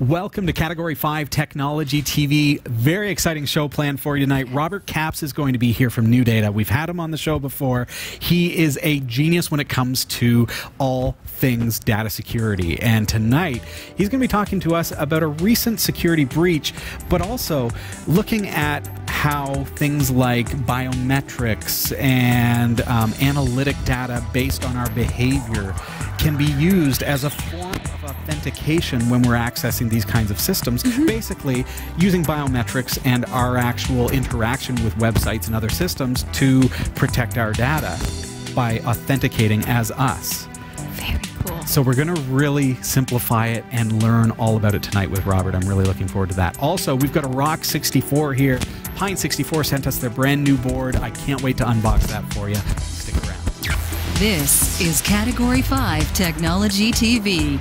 Welcome to Category 5 Technology TV. Very exciting show planned for you tonight. Robert Capps is going to be here from NuData. We've had him on the show before. He is a genius when it comes to all things data security. And tonight, he's going to be talking to us about a recent security breach, but also looking at how things like biometrics and analytic data based on our behavior can be used as a form of authentication when we're accessing these kinds of systems. Basically, using biometrics and our actual interaction with websites and other systems to protect our data by authenticating as us. Very cool. So we're going to really simplify it and learn all about it tonight with Robert. I'm really looking forward to that. Also, we've got a Rock 64 here. Pine 64 sent us their brand new board. I can't wait to unbox that for you. Stick around. This is Category 5 Technology TV.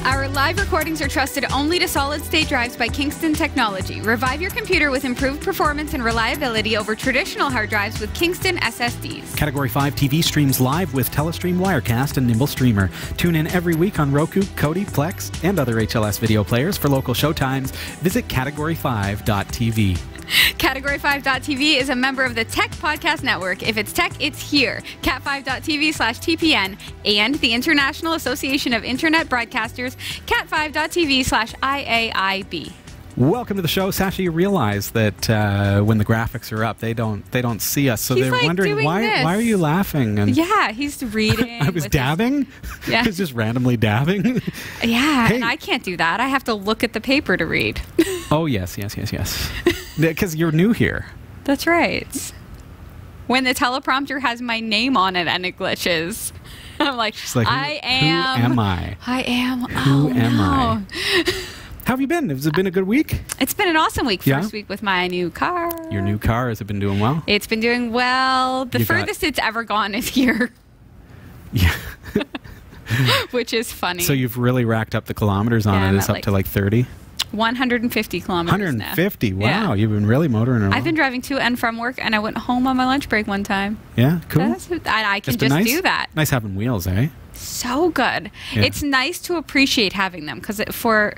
Our live recordings are trusted only to solid-state drives by Kingston Technology. Revive your computer with improved performance and reliability over traditional hard drives with Kingston SSDs. Category 5 TV streams live with Telestream Wirecast and Nimble Streamer. Tune in every week on Roku, Kodi, Plex, and other HLS video players. For local showtimes, visit category5.tv. Category5.tv is a member of the Tech Podcast Network. If it's tech, it's here. cat5.tv/TPN and the International Association of Internet Broadcasters, cat5.tv/IAIB. Welcome to the show, Sasha. You realize that when the graphics are up, they don't see us, so He's they're like wondering why are you laughing? And yeah, he's reading. I was dabbing. Yeah, I was just randomly dabbing. Yeah, Hey. and I can't do that. I have to look at the paper to read. Oh yes. Because you're new here. That's right. When the teleprompter has my name on it and it glitches, I'm like, She's like, I am. Who am I? I am. Who am I? How have you been? Has it been a good week? It's been an awesome week. Yeah? First week with my new car. Your new car, has it been doing well? It's been doing well. The You got- furthest it's ever gone is here, Yeah. which is funny. So you've really racked up the kilometers on Yeah, it. I'm It's at up to like 30? 150 kilometers 150. now. Wow, Yeah. you've been really motoring around. I've been driving to and from work, and I went home on my lunch break one time. Yeah, cool. I can It's been just nice? do that. Nice having wheels, eh? So good. Yeah. It's nice to appreciate having them because for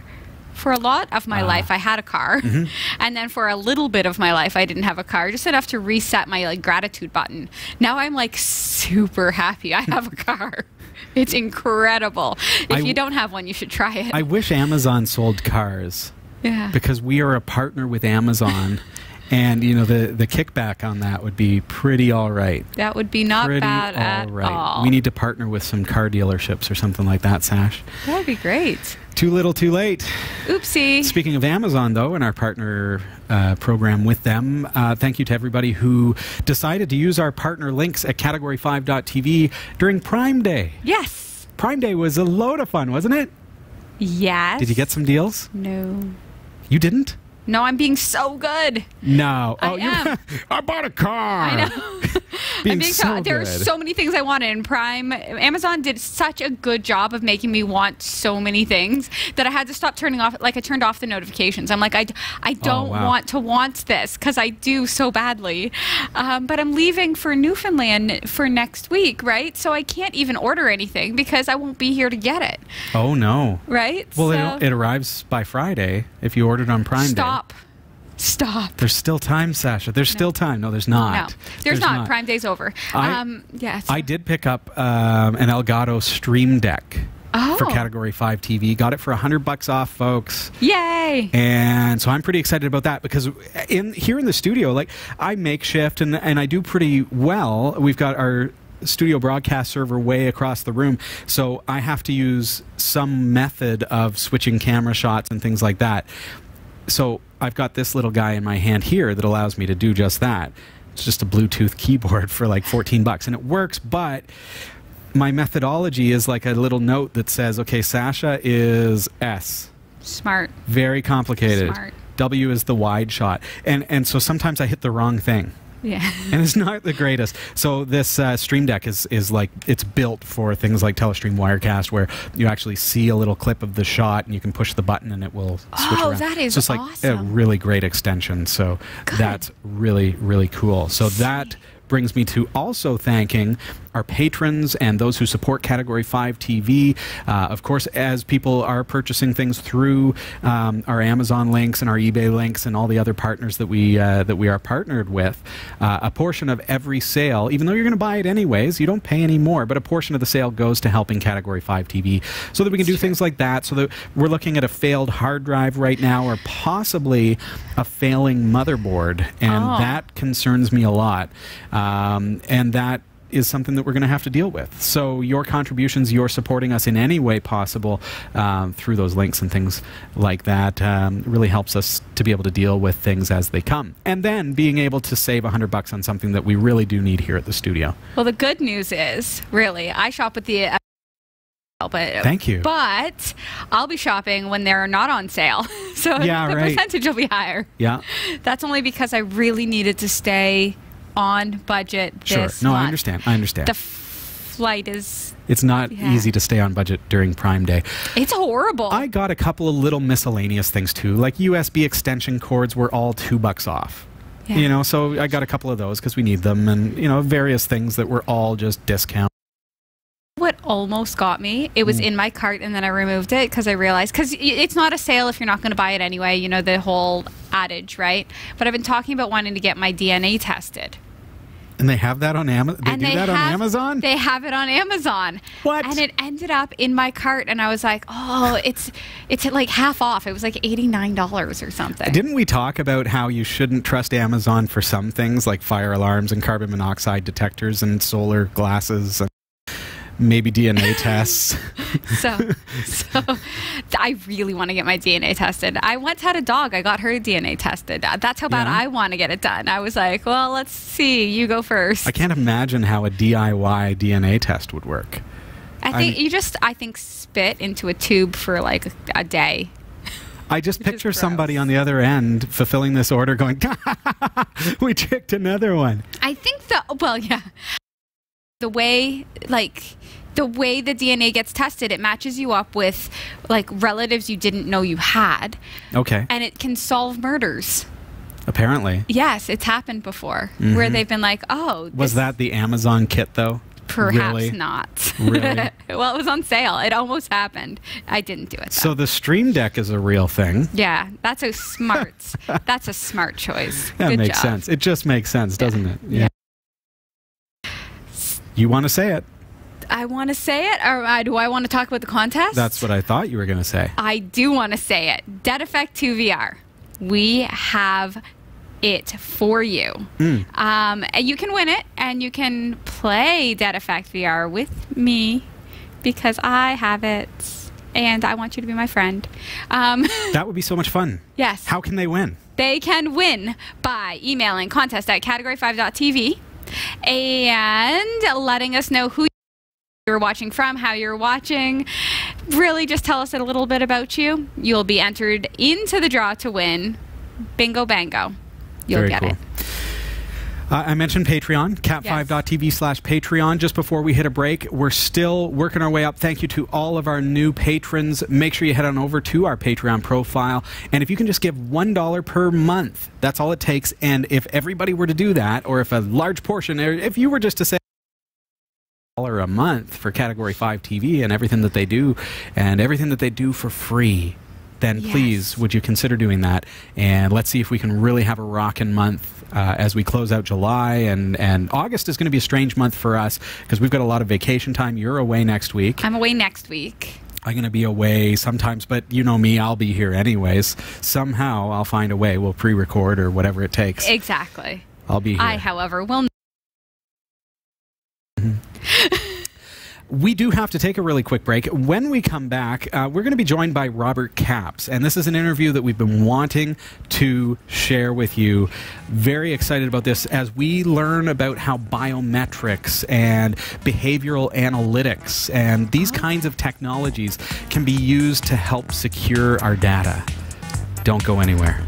a lot of my life I had a car, and then for a little bit of my life I didn't have a car, just enough to reset my like gratitude button. Now I'm like super happy I have a car. It's incredible. If you don't have one, you should try it. I wish Amazon sold cars Yeah. because we are a partner with Amazon. And, you know, the kickback on that would be pretty all right. That would be not Pretty bad at all right. all. We need to partner with some car dealerships or something like that, Sash. That would be great. Too little, too late. Oopsie. Speaking of Amazon, though, and our partner program with them, thank you to everybody who decided to use our partner links at category5.tv during Prime Day. Yes. Prime Day was a load of fun, wasn't it? Yes. Did you get some deals? No. You didn't? No, I'm being so good. No. I am. I bought a car. I know. Being I'm being so there are good. so many things I wanted in Prime. Amazon did such a good job of making me want so many things that I had to stop turning off. Like I turned off the notifications. I'm like, I don't wow. want to want this because I do so badly. But I'm leaving for Newfoundland for next week, right? So I can't even order anything because I won't be here to get it, Oh, no. right? Well, So- it arrives by Friday if you ordered on Prime Day. Stop. There's still time, Sasha. There's still time. No, there's not. No, there's not. Prime Day's over. Yes. I did pick up an Elgato Stream Deck for Oh. Category 5 TV. Got it for $100 off, folks. Yay. And so I'm pretty excited about that because here in the studio, like I makeshift and I do pretty well. We've got our studio broadcast server way across the room, so I have to use some method of switching camera shots and things like that. So I've got this little guy in my hand here that allows me to do just that. It's just a Bluetooth keyboard for like $14 and it works, but my methodology is like a little note that says, okay, Sasha is S. Smart. Very complicated. Smart. W is the wide shot. And so sometimes I hit the wrong thing. Yeah. And it's not the greatest. So this Stream Deck is like, it's built for things like Telestream Wirecast, where you actually see a little clip of the shot and you can push the button and it will switch around. That is so it's like awesome. a really great extension. So that's really, really cool. So that brings me to also thanking our patrons and those who support Category 5 TV. Of course, as people are purchasing things through our Amazon links and our eBay links and all the other partners that we are partnered with, a portion of every sale, even though you're going to buy it anyways, you don't pay any more, but a portion of the sale goes to helping Category 5 TV so that we can do things like that, so that we're looking at a failed hard drive right now, or possibly a failing motherboard, and that concerns me a lot. And that is something that we're going to have to deal with. So your contributions, you're supporting us in any way possible through those links and things like that, really helps us to be able to deal with things as they come. And then being able to save $100 on something that we really do need here at the studio. Well, the good news is, really, I shop with the... But, thank you. But I'll be shopping when they're not on sale. So the percentage will be higher. Yeah. That's only because I really needed to stay on budget this No, month. I understand. I understand. The flight is... It's not easy to stay on budget during Prime Day. It's horrible. I got a couple of little miscellaneous things too. Like USB extension cords were all $2 off. Yeah. You know, so I got a couple of those because we need them, and, you know, various things that were all just discount. What almost got me, it was in my cart and then I removed it because I realized, because it's not a sale if you're not going to buy it anyway, you know, the whole adage, right? But I've been talking about wanting to get my DNA tested. And they have that on Amazon? They do that on Amazon? They have it on Amazon. What? And it ended up in my cart and I was like, oh, it's like half off. It was like $89 or something. Didn't we talk about how you shouldn't trust Amazon for some things like fire alarms and carbon monoxide detectors and solar glasses and maybe DNA tests? So I really want to get my DNA tested. I once had a dog. I got her DNA tested. That's how bad I want to get it done. I was like, well, let's see. You go first. I can't imagine how a DIY DNA test would work. I think spit into a tube for like a day. I just picture somebody on the other end fulfilling this order going, we tricked another one. I think the way the DNA gets tested, it matches you up with like relatives you didn't know you had. Okay. And it can solve murders. Apparently. Yes, it's happened before where they've been like, oh. Was that the Amazon kit though? Perhaps not. Really? Well, it was on sale. It almost happened. I didn't do it, though. So the Stream Deck is a real thing. Yeah, that's a smart choice. That Good makes job. sense. It just makes sense, doesn't it? Yeah. You want to say it? I want to say it, or do I want to talk about the contest? That's what I thought you were going to say. I do want to say it. Dead Effect 2 VR. We have it for you. And you can win it, and you can play Dead Effect VR with me because I have it, and I want you to be my friend. That would be so much fun. Yes. How can they win? They can win by emailing contest@category5.tv and letting us know who you're watching from, how you're watching. Really just tell us a little bit about you. You'll be entered into the draw to win. Bingo bango. You'll get it. I mentioned Patreon, cat5.tv/Patreon. Just before we hit a break, we're still working our way up. Thank you to all of our new patrons. Make sure you head on over to our Patreon profile. And if you can just give $1 per month, that's all it takes. And if everybody were to do that, or if a large portion, or if you were just to say $1 a month for Category 5 TV and everything that they do, and everything that they do for free, then please, would you consider doing that? And let's see if we can really have a rockin' month as we close out July. And August is going to be a strange month for us because we've got a lot of vacation time. You're away next week. I'm away next week. I'm going to be away sometimes, but you know me, I'll be here anyways. Somehow I'll find a way. We'll pre-record or whatever it takes. Exactly. I'll be here. I, however, will not. We do have to take a really quick break. When we come back, we're going to be joined by Robert Capps, and this is an interview that we've been wanting to share with you. Very excited about this as we learn about how biometrics and behavioral analytics and these kinds of technologies can be used to help secure our data. Don't go anywhere.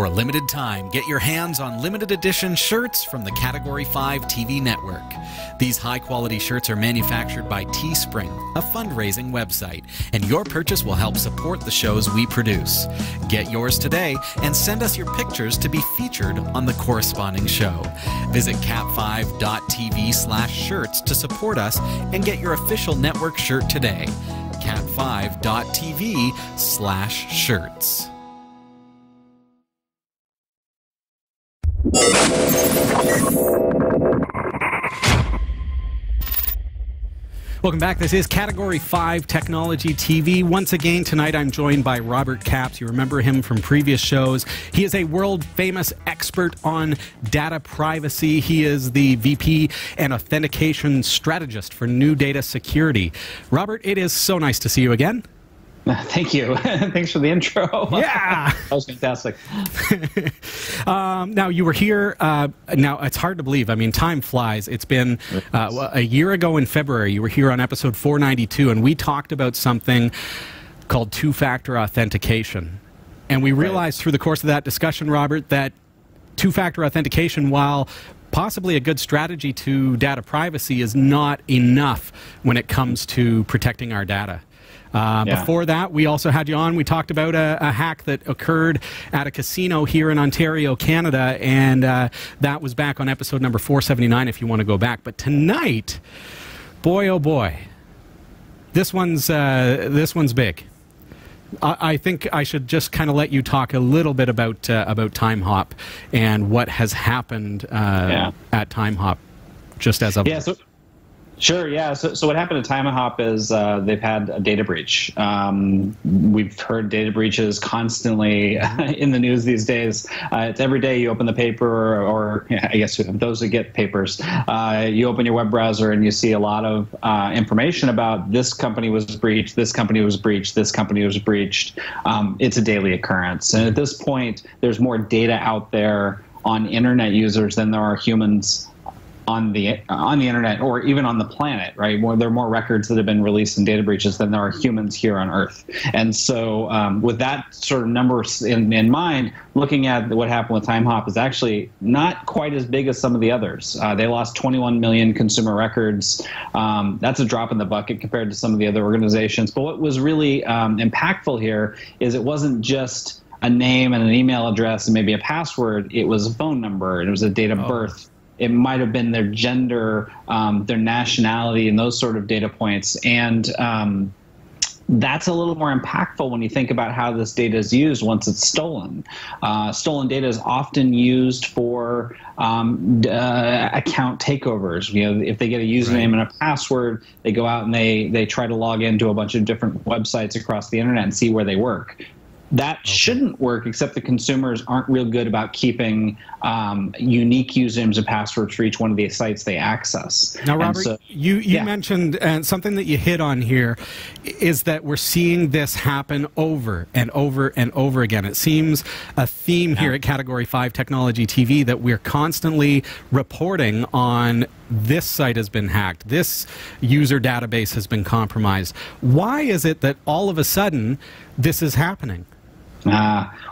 For a limited time, get your hands on limited edition shirts from the Category 5 TV network. These high-quality shirts are manufactured by Teespring, a fundraising website, and your purchase will help support the shows we produce. Get yours today and send us your pictures to be featured on the corresponding show. Visit cat5.tv/shirts to support us and get your official network shirt today. cat5.tv/shirts. Welcome back. This is Category 5 Technology TV. Once again, tonight I'm joined by Robert Capps. You remember him from previous shows. He is a world-famous expert on data privacy. He is the VP and Authentication Strategist for New Data Security. Robert, it is so nice to see you again. Thank you. Thanks for the intro. Yeah. That was fantastic. Now, you were here. Now, it's hard to believe. I mean, time flies. It's been a year ago in February. You were here on episode 492, and we talked about something called two-factor authentication. And we realized through the course of that discussion, Robert, that two-factor authentication, while possibly a good strategy to data privacy, is not enough when it comes to protecting our data. Before that, we also had you on. We talked about a hack that occurred at a casino here in Ontario, Canada, and that was back on episode number 479 if you want to go back. But tonight, boy, oh boy, this one's big. I think I should just kind of let you talk a little bit about TimeHop and what has happened at TimeHop just as of... Sure, yeah. So what happened at TimeHop is they've had a data breach. We've heard data breaches constantly in the news these days. It's every day you open the paper, or I guess those that get papers, you open your web browser and you see a lot of information about this company was breached, this company was breached, this company was breached. It's a daily occurrence. And at this point, there's more data out there on internet users than there are humans on the internet, or even on the planet, right? There are more records that have been released in data breaches than there are humans here on Earth. And so with that sort of numbers in mind, looking at what happened with TimeHop is actually not quite as big as some of the others. They lost 21 million consumer records. That's a drop in the bucket compared to some of the other organizations. But what was really impactful here is it wasn't just a name and an email address and maybe a password. It was a phone number, and it was a date of birth. It might have been their gender, their nationality, and those sort of data points. And that's a little more impactful when you think about how this data is used once it's stolen. Stolen data is often used for account takeovers. You know, if they get a username and a password, they go out and they try to log into a bunch of different websites across the internet and see where they work. That shouldn't work, except the consumers aren't real good about keeping unique usernames and passwords for each one of the sites they access. Now, Robert, you mentioned, and something that you hit on here is that we're seeing this happen over and over and over again. It seems a theme here at Category 5 Technology TV that we're constantly reporting on this site has been hacked, this user database has been compromised. Why is it that all of a sudden this is happening?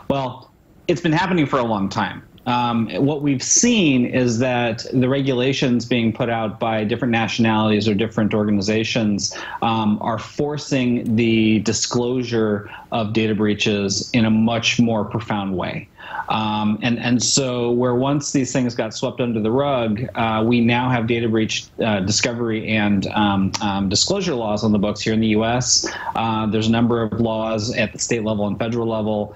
Well, it's been happening for a long time. What we've seen is that the regulations being put out by different nationalities or different organizations are forcing the disclosure of data breaches in a much more profound way. And so where once these things got swept under the rug, we now have data breach discovery and disclosure laws on the books here in the U.S. There's a number of laws at the state level and federal level.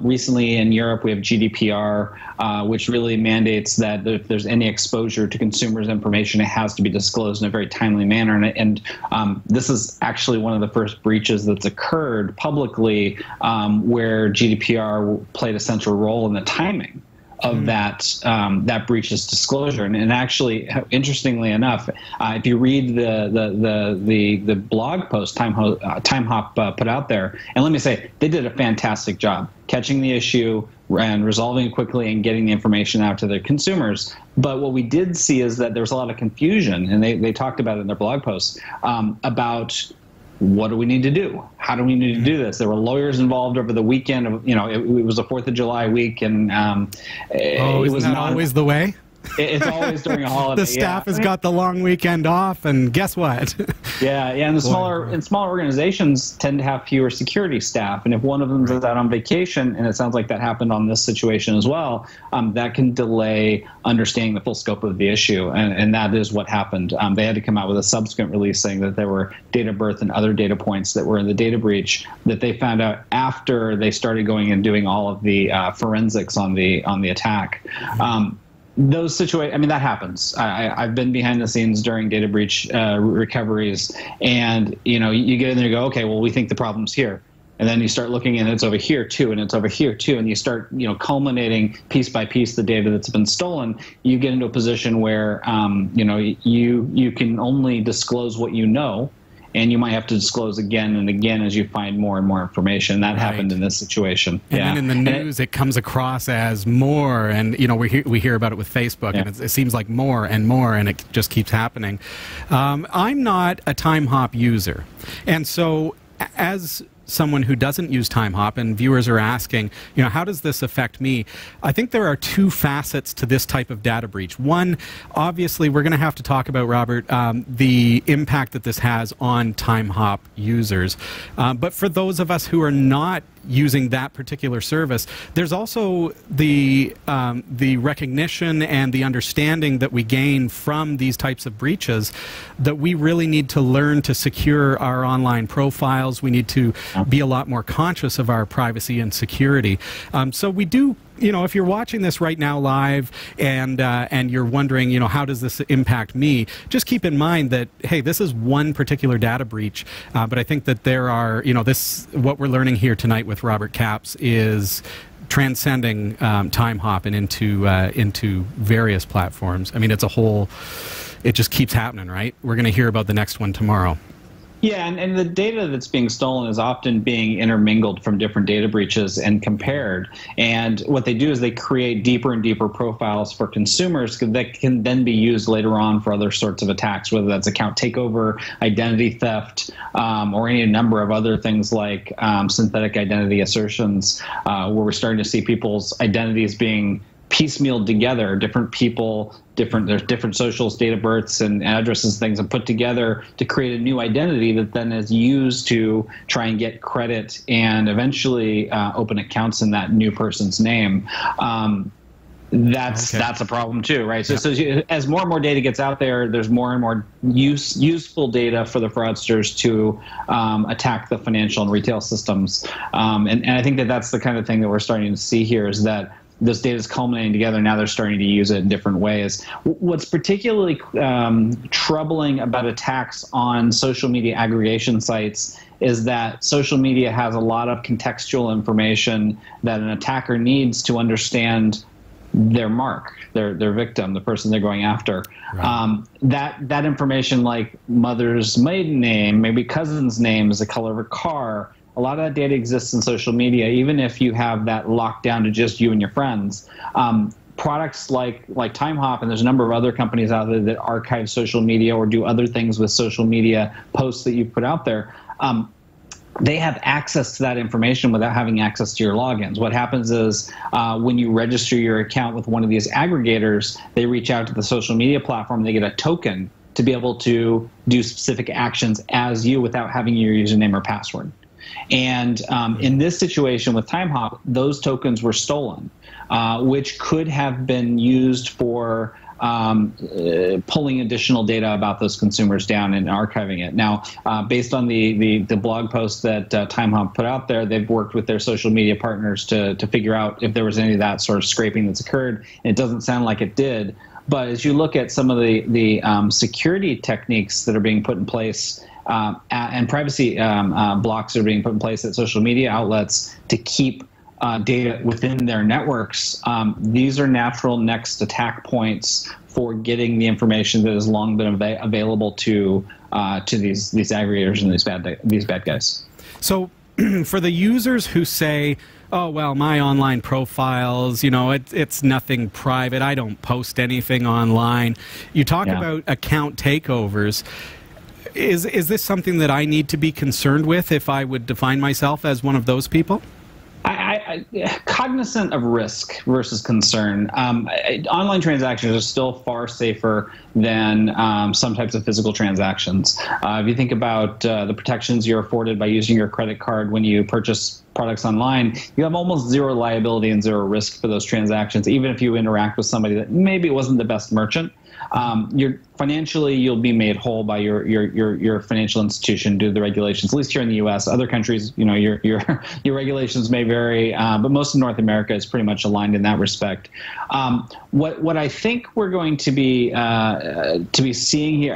Recently in Europe, we have GDPR, which really mandates that if there's any exposure to consumers' information, it has to be disclosed in a very timely manner. And this is actually one of the first breaches that's occurred publicly where GDPR played a central role in the timing of that breach's disclosure. And actually, interestingly enough, if you read the blog post TimeHop put out there, and let me say, they did a fantastic job catching the issue and resolving it quickly and getting the information out to their consumers. But what we did see is that there was a lot of confusion, and they talked about it in their blog post, about what do we need to do? How do we need to do this? There were lawyers involved over the weekend. It was the 4th of July week, and it was not always the way. It's always during a holiday. The staff has got the long weekend off, and guess what? And the smaller organizations tend to have fewer security staff, and if one of them is out on vacation, and it sounds like that happened on this situation as well, that can delay understanding the full scope of the issue, and that is what happened. They had to come out with a subsequent release saying that there were date of birth and other data points that were in the data breach that they found out after they started going and doing all of the forensics on the attack. Those situations, that happens. I've been behind the scenes during data breach recoveries, and you get in there and go, okay, well, we think the problem's here. And then you start looking, and it's over here too, and it's over here too, and you start culminating piece by piece the data that's been stolen. You get into a position where you can only disclose what you know, and you might have to disclose again and again as you find more and more information. That happened in this situation. And then in the news, it comes across as more, and we hear about it with Facebook, and it seems like more, and it just keeps happening. I'm not a TimeHop user, and so as someone who doesn't use TimeHop, and viewers are asking, how does this affect me? I think there are two facets to this type of data breach. One, obviously, we're going to have to talk about, Robert, the impact that this has on TimeHop users. But for those of us who are not using that particular service, there's also the recognition and the understanding that we gain from these types of breaches that we really need to learn to secure our online profiles. We need to be a lot more conscious of our privacy and security. So we do, if you're watching this right now live and you're wondering, how does this impact me? Just keep in mind that, hey, this is one particular data breach, but I think that there are, what we're learning here tonight with Robert Capps is transcending TimeHop and into various platforms. It's a whole, it just keeps happening, right? We're going to hear about the next one tomorrow. Yeah, and the data that's being stolen is often being intermingled from different data breaches and compared. And what they do is they create deeper and deeper profiles for consumers that can then be used later on for other sorts of attacks, whether that's account takeover, identity theft, or any number of other things like synthetic identity assertions, where we're starting to see people's identities being piecemealed together, different people, there's different socials, date of births, and addresses, things are put together to create a new identity that then is used to try and get credit and eventually open accounts in that new person's name. That's a problem too, right? So, as more and more data gets out there, there's more and more useful data for the fraudsters to attack the financial and retail systems. And I think that's the kind of thing that we're starting to see here, is that this data is culminating together. Now they're starting to use it in different ways. What's particularly troubling about attacks on social media aggregation sites is that social media has a lot of contextual information that an attacker needs to understand their mark, their victim, the person they're going after. Right. That information, like mother's maiden name, maybe cousin's name, is the color of a car. A lot of that data exists in social media, even if you have that locked down to just you and your friends. Products like TimeHop, and there's a number of other companies out there that archive social media or do other things with social media posts that you put out there. They have access to that information without having access to your logins. What happens is when you register your account with one of these aggregators, they reach out to the social media platform, they get a token to be able to do specific actions as you without having your username or password. And in this situation with TimeHop, those tokens were stolen, which could have been used for pulling additional data about those consumers down and archiving it. Now, based on the blog post that TimeHop put out there, they've worked with their social media partners to figure out if there was any of that sort of scraping that's occurred. And it doesn't sound like it did. But as you look at some of the security techniques that are being put in place, and privacy blocks are being put in place at social media outlets to keep data within their networks, these are natural next attack points for getting the information that has long been available to these aggregators and these bad guys. So for the users who say, oh, well, my online profiles, it's nothing private, I don't post anything online. You talk about account takeovers. Is this something that I need to be concerned with if I would define myself as one of those people? Cognizant of risk versus concern. Online transactions are still far safer than some types of physical transactions. If you think about the protections you're afforded by using your credit card when you purchase products online, you have almost zero liability and zero risk for those transactions, even if you interact with somebody that maybe wasn't the best merchant. You'll be made whole by your financial institution due to the regulations. At least here in the U.S., other countries, your regulations may vary, but most of North America is pretty much aligned in that respect. What I think we're going to be seeing here,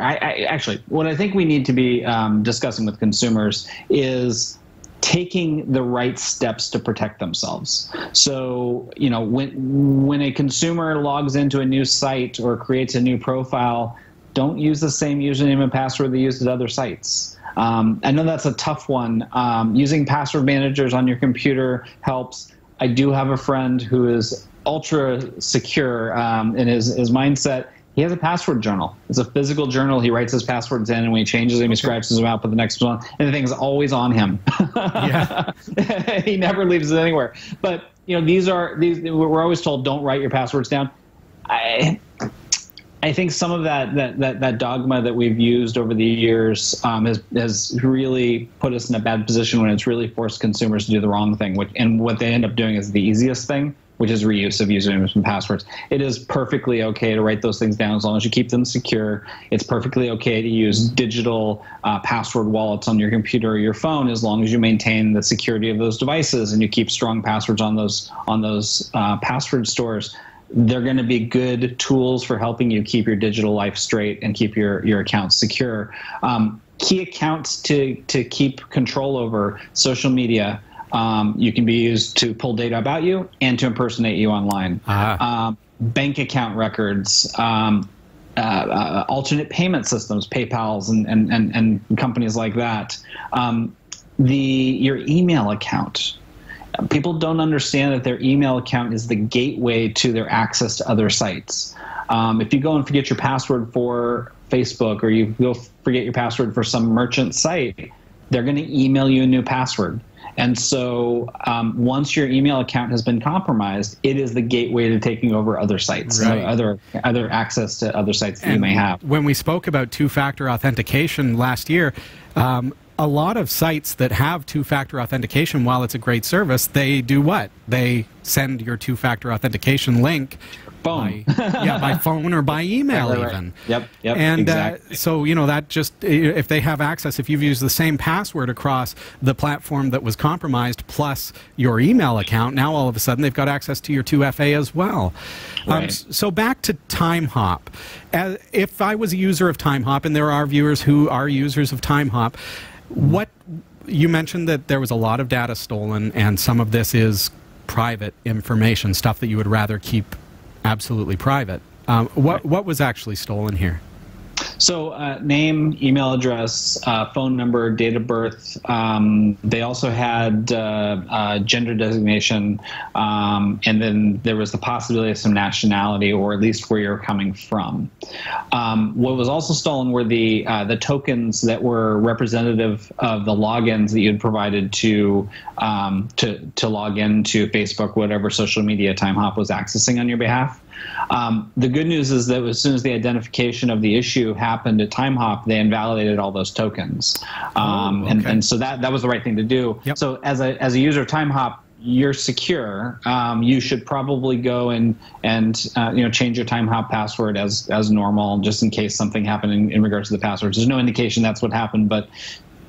what I think we need to be discussing with consumers is taking the right steps to protect themselves. So, when a consumer logs into a new site or creates a new profile, don't use the same username and password they used at other sites. I know that's a tough one. Using password managers on your computer helps. I do have a friend who is ultra secure in his mindset. He has a password journal. It's a physical journal. He writes his passwords in, and when he changes them, he scratches them out for the next one. And the thing's always on him. Yeah. He never leaves it anywhere. But we're always told don't write your passwords down. I think some of that dogma that we've used over the years has really put us in a bad position when it's really forced consumers to do the wrong thing. And what they end up doing is the easiest thing, which is reuse of usernames and passwords. It is perfectly okay to write those things down as long as you keep them secure. It's perfectly okay to use digital password wallets on your computer or your phone as long as you maintain the security of those devices and you keep strong passwords on those password stores. They're going to be good tools for helping you keep your digital life straight and keep your accounts secure. Key accounts to keep control over: social media. You can be used to pull data about you and to impersonate you online. Bank account records, alternate payment systems, PayPal's and companies like that. Your email account. People don't understand that their email account is the gateway to their access to other sites. If you go and forget your password for Facebook, or you go forget your password for some merchant site, they're going to email you a new password. And so once your email account has been compromised, it is the gateway to taking over other sites, right. other access to other sites that you may have. When we spoke about two-factor authentication last year, a lot of sites that have two-factor authentication, while it's a great service, they do what? They send your two-factor authentication link by phone or by email even. Yep, and exactly. So, that just, if they have access, if you've used the same password across the platform that was compromised plus your email account, now all of a sudden they've got access to your 2FA as well. Right. So back to TimeHop. If I was a user of TimeHop, and there are viewers who are users of TimeHop, you mentioned that there was a lot of data stolen, and some of this is private information, stuff that you would rather keep absolutely private. What was actually stolen here? So name, email address, phone number, date of birth. They also had gender designation, and then there was the possibility of some nationality, or at least where you're coming from. What was also stolen were the tokens that were representative of the logins that you had provided to log into Facebook, whatever social media TimeHop was accessing on your behalf. The good news is that as soon as the identification of the issue happened at TimeHop, they invalidated all those tokens. And so that was the right thing to do. Yep. So as a user of TimeHop, you're secure. You should probably go and change your TimeHop password as normal, just in case something happened in regards to the passwords. There's no indication that's what happened, but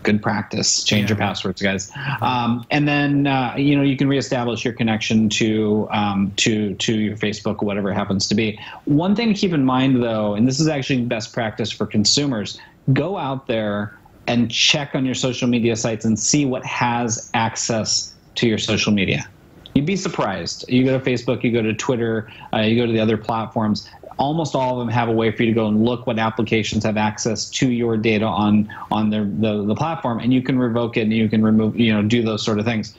good practice. Change your passwords, guys. And then you can reestablish your connection to your Facebook or whatever it happens to be. One thing to keep in mind, though, and this is actually best practice for consumers: go out there and check on your social media sites and see what has access to your social media. You'd be surprised. You go to Facebook, you go to Twitter, you go to the other platforms. Almost all of them have a way for you to go and look what applications have access to your data on the platform, and you can revoke it and you can remove, do those sort of things.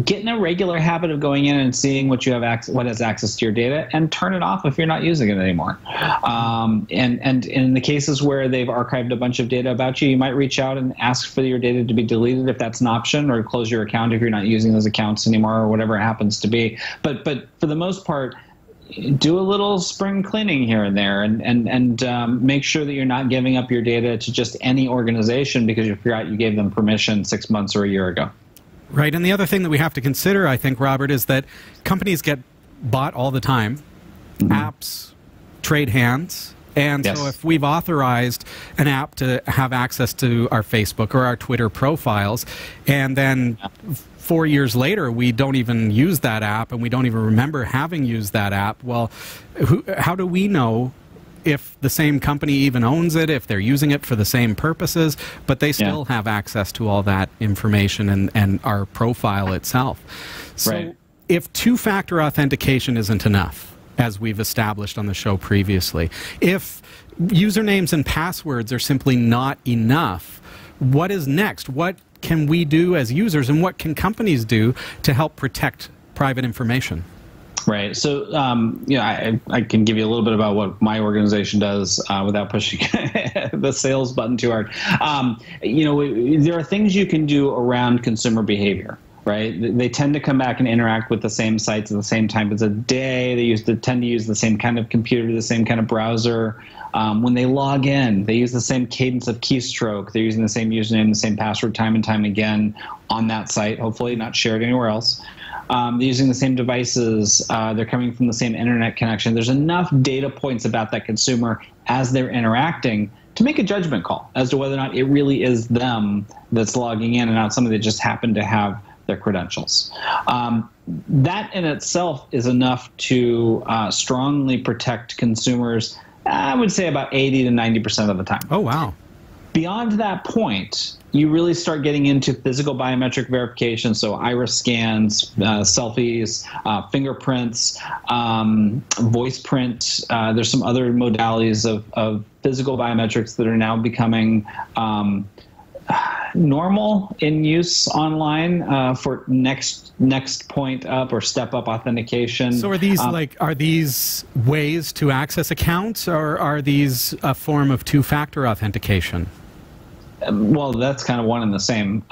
get in a regular habit of going in and seeing what you have what has access to your data, and turn it off if you're not using it anymore. And in the cases where they've archived a bunch of data about you, you might reach out and ask for your data to be deleted if that's an option, or close your account if you're not using those accounts anymore, or whatever it happens to be. But for the most part, do a little spring cleaning here and there, and make sure that you're not giving up your data to just any organization because you forgot you gave them permission 6 months or a year ago. Right, and the other thing that we have to consider, I think, Robert, is that companies get bought all the time. Apps trade hands. And so if we've authorized an app to have access to our Facebook or our Twitter profiles, and then 4 years later we don't even use that app and we don't even remember having used that app, well, how do we know if the same company even owns it, if they're using it for the same purposes, but they still have access to all that information and our profile itself? So if two-factor authentication isn't enough, as we've established on the show previously, if usernames and passwords are simply not enough, what is next? What can we do as users, and what can companies do to help protect private information? Right. So, I can give you a little bit about what my organization does without pushing the sales button too hard. There are things you can do around consumer behavior. Right, they tend to come back and interact with the same sites at the same time as a day. They tend to use the same kind of computer, the same kind of browser. When they log in, they use the same cadence of keystroke. They're using the same username, the same password time and time again on that site, hopefully not shared anywhere else. They're using the same devices. They're coming from the same internet connection. There's enough data points about that consumer as they're interacting to make a judgment call as to whether or not it really is them that's logging in and not somebody that just happened to have their credentials. That in itself is enough to strongly protect consumers, I would say about 80 to 90% of the time. Oh, wow. Beyond that point, you really start getting into physical biometric verification, so iris scans, selfies, fingerprints, voice print. There's some other modalities of physical biometrics that are now becoming normal in use online for next point up or step up authentication. So are these ways to access accounts, or are these a form of two-factor authentication? Well, that's kind of one and the same.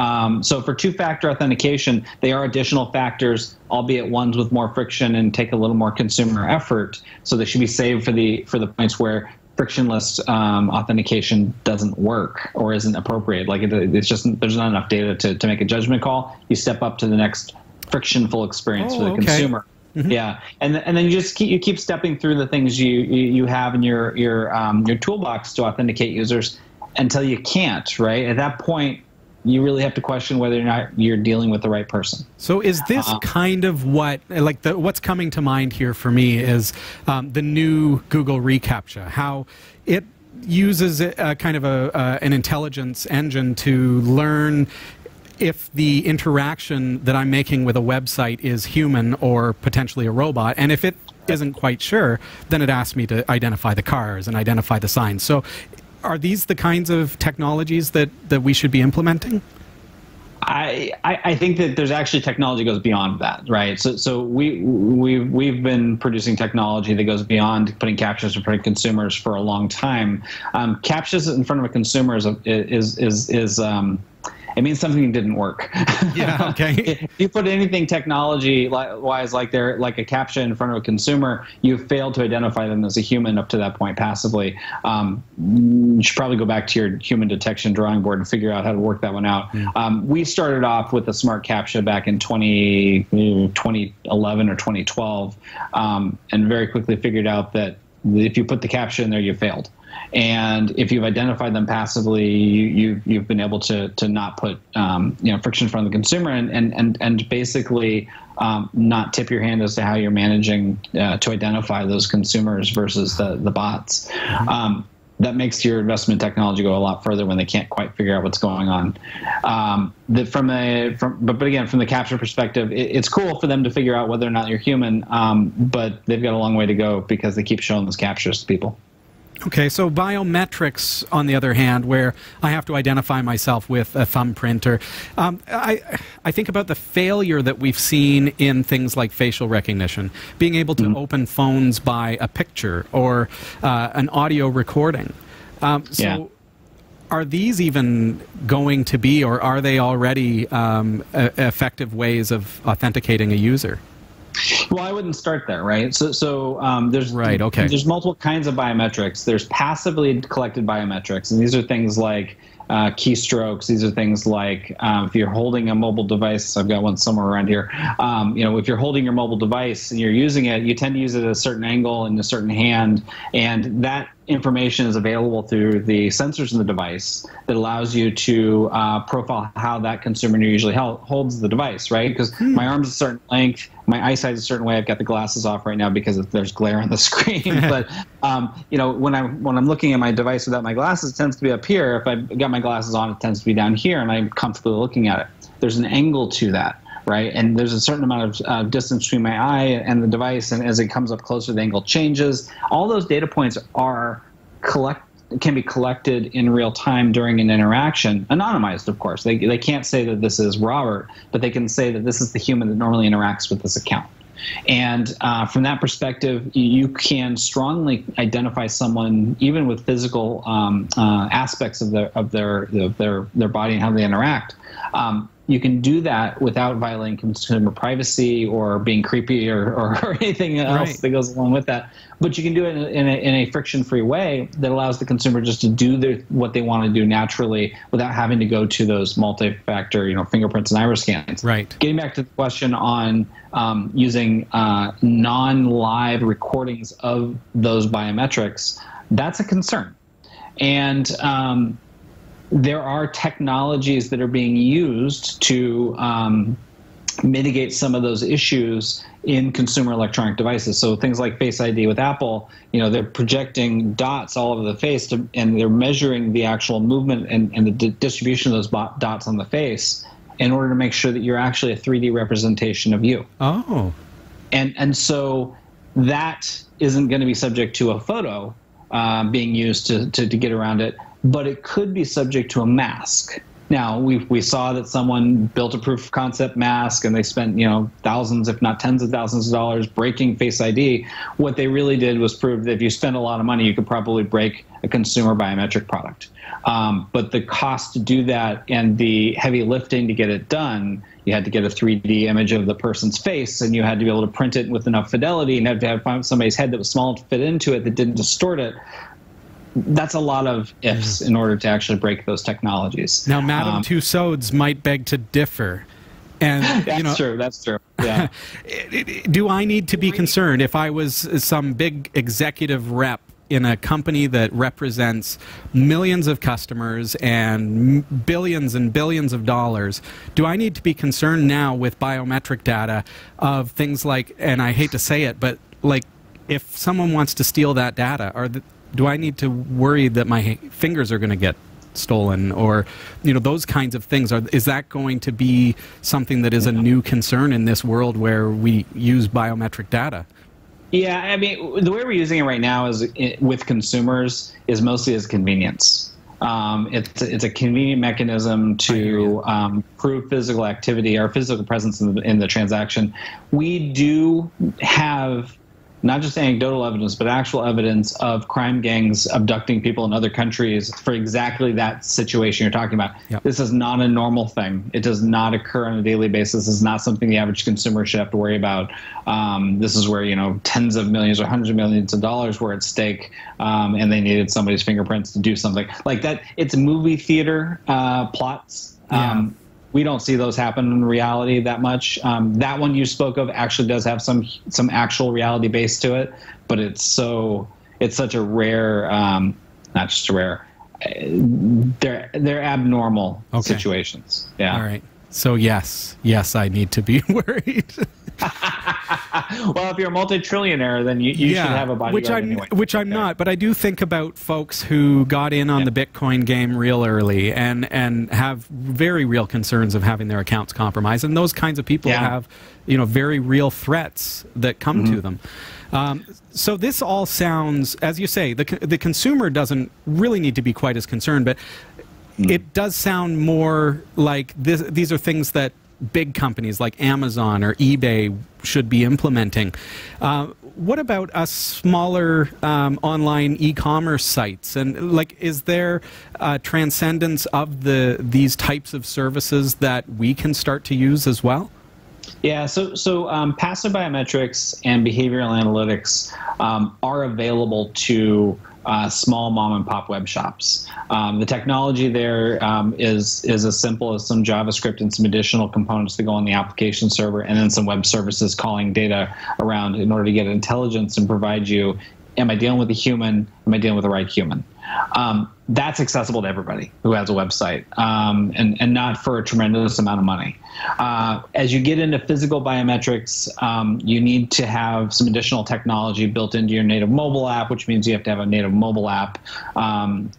So for two-factor authentication, they are additional factors, albeit ones with more friction and take a little more consumer effort. So they should be saved for the points where frictionless authentication doesn't work or isn't appropriate. Like it's just there's not enough data to make a judgment call. You step up to the next frictionful experience for the consumer. Mm-hmm. Yeah, and then you just keep stepping through the things you have in your toolbox to authenticate users until you can't. Right at that point, you really have to question whether or not you're dealing with the right person. So is this kind of what's coming to mind here for me is the new Google reCAPTCHA, how it uses a kind of an intelligence engine to learn if the interaction that I'm making with a website is human or potentially a robot, and if it isn't quite sure, then it asks me to identify the cars and identify the signs. So are these the kinds of technologies that we should be implementing? I think that there's actually technology that goes beyond that, right? So we've been producing technology that goes beyond putting CAPTCHAs in front of consumers for a long time. CAPTCHAs in front of a consumer is it means something didn't work. Yeah, okay. If you put anything technology-wise like a CAPTCHA in front of a consumer, you've failed to identify them as a human up to that point passively. You should probably go back to your human detection drawing board and figure out how to work that one out. We started off with a smart CAPTCHA back in 2011 or 2012, and very quickly figured out that if you put the CAPTCHA in there, you failed. And if you've identified them passively, you've been able to not put friction in front of the consumer and basically not tip your hand as to how you're managing to identify those consumers versus the bots. That makes your investment technology go a lot further when they can't quite figure out what's going on. But again, from the CAPTCHA perspective, it's cool for them to figure out whether or not you're human, but they've got a long way to go because they keep showing those CAPTCHAs to people. Okay, so biometrics, on the other hand, where I have to identify myself with a thumbprint, or I think about the failure that we've seen in things like facial recognition, being able to open phones by a picture or an audio recording. Are these even going to be, or are they already effective ways of authenticating a user? Well, I wouldn't start there, right? There's there's multiple kinds of biometrics. There's passively collected biometrics, and these are things like keystrokes. These are things like if you're holding a mobile device. I've got one somewhere around here. If you're holding your mobile device and you're using it, you tend to use it at a certain angle in a certain hand, and that information is available through the sensors in the device that allows you to profile how that consumer usually holds the device, right? Because my arm's a certain length, my eyesight is a certain way. I've got the glasses off right now because there's glare on the screen. But when I'm looking at my device without my glasses, it tends to be up here. If I've got my glasses on, it tends to be down here, and I'm comfortably looking at it. There's an angle to that, right? And there's a certain amount of distance between my eye and the device, and as it comes up closer, the angle changes. All those data points can be collected in real time during an interaction, anonymized, of course. They can't say that this is Robert, but they can say that this is the human that normally interacts with this account. And from that perspective, you can strongly identify someone even with physical aspects of their body and how they interact. You can do that without violating consumer privacy or being creepy or anything else that goes along with that. But you can do it in a friction-free way that allows the consumer just to do what they want to do naturally without having to go to those multi-factor, fingerprints and iris scans. Right. Getting back to the question on using non-live recordings of those biometrics, that's a concern. And there are technologies that are being used to mitigate some of those issues in consumer electronic devices. So things like Face ID with Apple, they're projecting dots all over the face, and they're measuring the actual movement and the distribution of those dots on the face in order to make sure that you're actually a 3D representation of you. Oh. And so that isn't going to be subject to a photo being used to get around it, but it could be subject to a mask. Now, we saw that someone built a proof of concept mask, and they spent thousands, if not tens of thousands of dollars breaking Face ID. What they really did was prove that if you spend a lot of money, you could probably break a consumer biometric product. But the cost to do that and the heavy lifting to get it done, you had to get a 3D image of the person's face, and you had to be able to print it with enough fidelity, and had to have somebody's head that was small to fit into it that didn't distort it. That's a lot of ifs in order to actually break those technologies. Now, Madame Tussauds might beg to differ. And that's true. That's true. Yeah. Do I need to be concerned if I was some big executive rep in a company that represents millions of customers and billions of dollars? Do I need to be concerned now with biometric data of things like, and I hate to say it, but like if someone wants to steal that data, do I need to worry that my fingers are going to get stolen, or those kinds of things? Is that going to be something that is a new concern in this world where we use biometric data? Yeah, I mean, the way we're using it right now with consumers is mostly as convenience. It's a convenient mechanism to prove physical activity or physical presence in the transaction. We do have not just anecdotal evidence, but actual evidence of crime gangs abducting people in other countries for exactly that situation you're talking about. Yep. This is not a normal thing. It does not occur on a daily basis. This is not something the average consumer should have to worry about. This is where, tens of millions or hundreds of millions of dollars were at stake, and they needed somebody's fingerprints to do something like that. It's movie theater plots. We don't see those happen in reality that much. That one you spoke of actually does have some actual reality base to it, but it's such a rare, not just a rare, they're abnormal situations. Yeah. All right. So yes, I need to be worried. Well, if you're a multi-trillionaire, then you should have a bodyguard anyway. Which I'm not, but I do think about folks who got in on the Bitcoin game real early and have very real concerns of having their accounts compromised, and those kinds of people have, very real threats that come to them. So this all sounds, as you say, the consumer doesn't really need to be quite as concerned, but it does sound more like these are things that big companies like Amazon or eBay should be implementing. What about us smaller online e-commerce sites? And is there transcendence of these types of services that we can start to use as well? Yeah, so passive biometrics and behavioral analytics are available to small mom and pop web shops. The technology there is as simple as some JavaScript and some additional components that go on the application server, and then some web services calling data around in order to get intelligence and provide you, am I dealing with a human? Am I dealing with the right human? That's accessible to everybody who has a website, and not for a tremendous amount of money. As you get into physical biometrics, you need to have some additional technology built into your native mobile app, which means you have to have a native mobile app.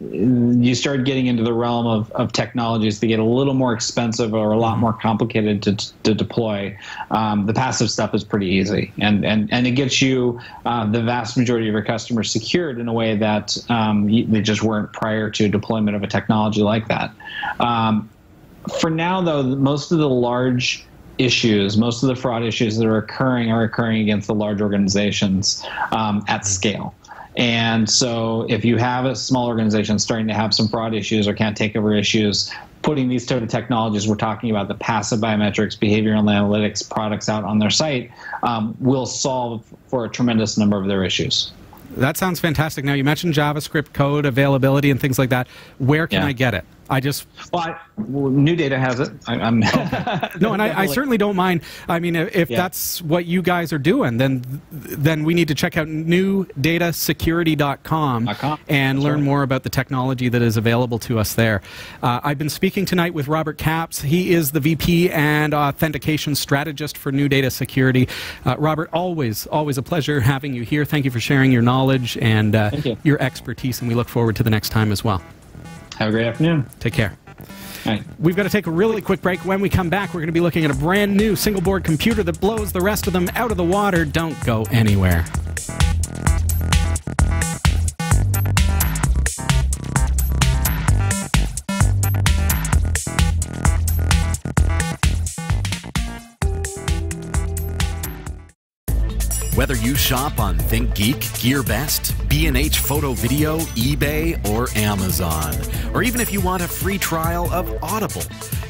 You start getting into the realm of technologies that get a little more expensive or a lot more complicated to deploy. The passive stuff is pretty easy, and it gets you the vast majority of your customers secured in a way that they just weren't prior to deployment of a technology like that. For now, though, most of the large issues, most of the fraud issues that are occurring against the large organizations at scale. And so if you have a small organization starting to have some fraud issues or can't take over issues, putting these sort of technologies we're talking about, the passive biometrics, behavioral analytics products out on their site, will solve for a tremendous number of their issues. That sounds fantastic. Now, you mentioned JavaScript code availability and things like that. Where can I get it? NuData has it. No, and I certainly don't mind. I mean, if that's what you guys are doing, then we need to check out nudatasecurity.com and learn more about the technology that is available to us there. I've been speaking tonight with Robert Capps. He is the VP and authentication strategist for NuData Security. Robert, always a pleasure having you here. Thank you for sharing your knowledge and your expertise, and we look forward to the next time as well. Have a great afternoon. Take care. All right. We've got to take a really quick break. When we come back, we're going to be looking at a brand new single board computer that blows the rest of them out of the water. Don't go anywhere. Whether you shop on ThinkGeek, GearBest, B&H Photo Video, eBay, or Amazon, or even if you want a free trial of Audible,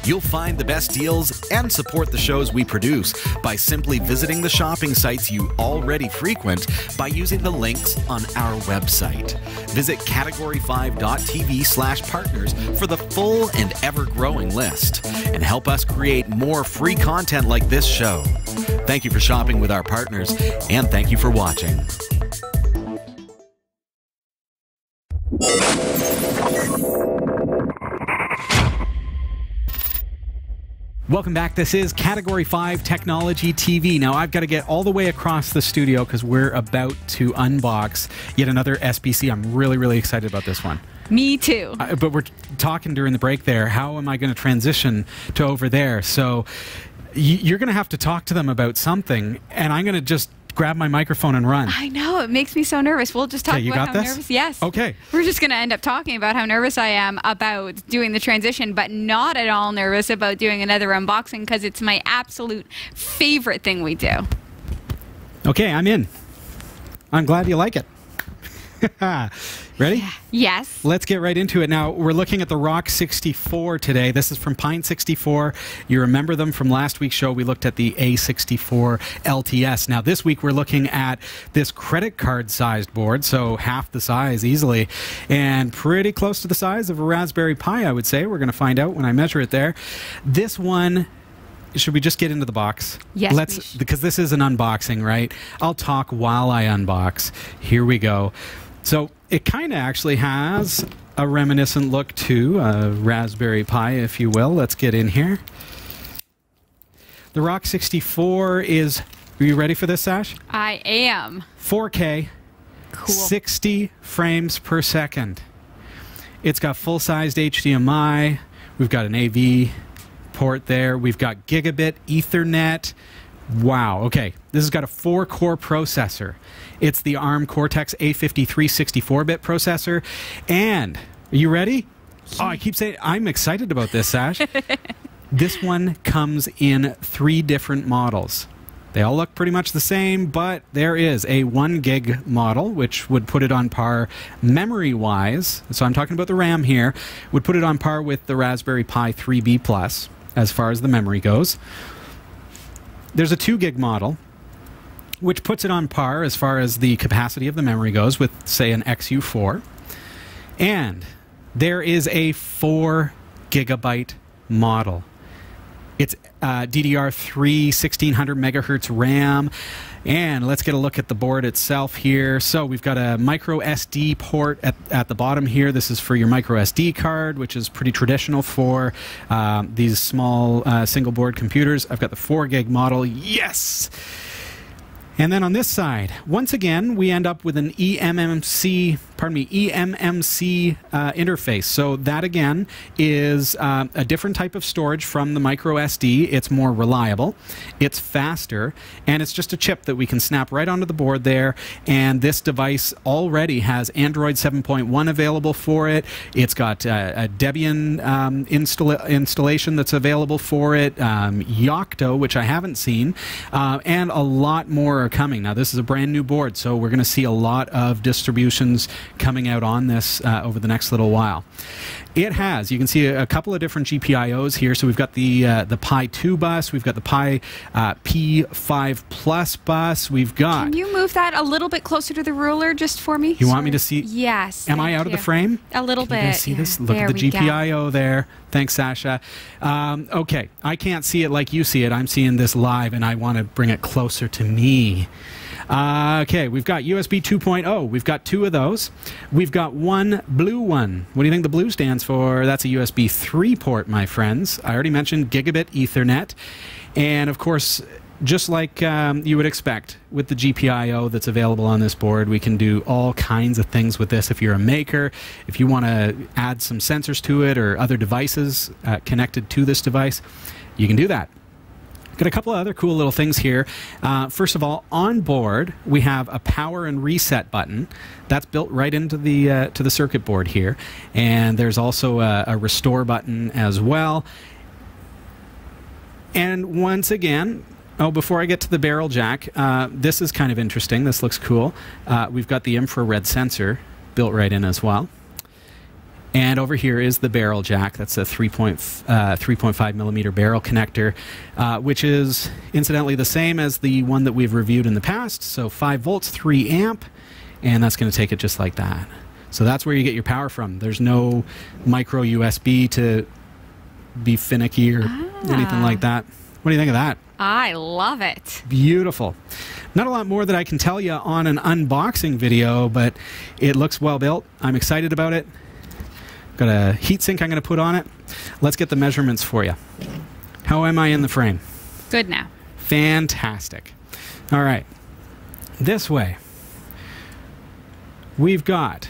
you'll find the best deals and support the shows we produce by simply visiting the shopping sites you already frequent by using the links on our website. Visit category5.tv/partners for the full and ever-growing list, and help us create more free content like this show. Thank you for shopping with our partners, and thank you for watching. Welcome back. This is Category 5 Technology TV. Now, I've got to get all the way across the studio because we're about to unbox yet another SBC. I'm really, really excited about this one. Me too. But we're talking during the break there. How am I going to transition to over there? So you're going to have to talk to them about something, and I'm going to just grab my microphone and run. I know, it makes me so nervous. We'll just talk about how nervous. Yes. Okay. We're just going to end up talking about how nervous I am about doing the transition, but not at all nervous about doing another unboxing because it's my absolute favorite thing we do. Okay, I'm in. I'm glad you like it. Ready? Yes. Let's get right into it. Now, we're looking at the Rock 64 today. This is from Pine 64. You remember them from last week's show. We looked at the A64 LTS. Now, this week we're looking at this credit card-sized board, so half the size easily, and pretty close to the size of a Raspberry Pi, I would say. We're going to find out when I measure it there. This one... Should we just get into the box? Yes, because this is an unboxing, right? I'll talk while I unbox. Here we go. So it kind of actually has a reminiscent look to a Raspberry Pi, if you will. Let's get in here. The Rock 64 is Are you ready for this, Sash? I am. 4K, Cool. 60 frames per second. It's got full-sized HDMI. We've got an AV port there. We've got gigabit Ethernet. Wow. Okay. This has got a 4-core processor. It's the ARM Cortex A53 64-bit processor. And, are you ready? Oh, I keep saying, I'm excited about this, Sash. This one comes in 3 different models. They all look pretty much the same, but there is a 1 gig model, which would put it on par memory-wise. So I'm talking about the RAM here. Would put it on par with the Raspberry Pi 3B Plus as far as the memory goes. There's a 2 gig model, which puts it on par as far as the capacity of the memory goes with, say, an XU4. And there is a 4 gigabyte model. It's DDR3 1600 megahertz RAM. And let's get a look at the board itself here. So we've got a micro SD port at the bottom here. This is for your micro SD card, which is pretty traditional for these small single board computers. I've got the 4 gig model. Yes! And then on this side, once again, we end up with an eMMC interface. So that, again, is a different type of storage from the micro SD. It's more reliable, it's faster, and it's just a chip that we can snap right onto the board there. And this device already has Android 7.1 available for it. It's got a Debian installation that's available for it, Yocto, which I haven't seen, and a lot more are coming. Now, this is a brand new board, so we're going to see a lot of distributions coming out on this over the next little while. It has, you can see a couple of different GPIOs here. So we've got the Pi 2 bus, we've got the Pi P5 Plus bus, we've got... Can you move that a little bit closer to the ruler just for me? You want me to see? Yes. Am I out of the frame? A little Can bit. you guys see this? Look There at the we go. GPIO there. Thanks, Sasha. Okay, I can't see it like you see it. I'm seeing this live, and I want to bring it closer to me. Okay, we've got USB 2.0. We've got 2 of those. We've got one blue one. What do you think the blue stands for? That's a USB 3 port, my friends. I already mentioned gigabit Ethernet. And, of course, just like you would expect with the GPIO that's available on this board, we can do all kinds of things with this. If you're a maker, if you want to add some sensors to it or other devices connected to this device, you can do that. Got a couple of other cool little things here. First of all, on board, we have a power and reset button. That's built right into the to the circuit board here. And there's also a restore button as well. And once again, before I get to the barrel jack, this is kind of interesting. This looks cool. We've got the infrared sensor built right in as well. And over here is the barrel jack. That's a 3.5 millimeter barrel connector, which is incidentally the same as the one that we've reviewed in the past. So 5 volts, 3 amp, and that's going to take it just like that. So that's where you get your power from. There's no micro USB to be finicky or anything like that. What do you think of that? I love it. Beautiful. Not a lot more that I can tell you on an unboxing video, but it looks well built. I'm excited about it. Got a heatsink I'm going to put on it. Let's get the measurements for you. How am I in the frame? Good now. Fantastic. All right. This way, we've got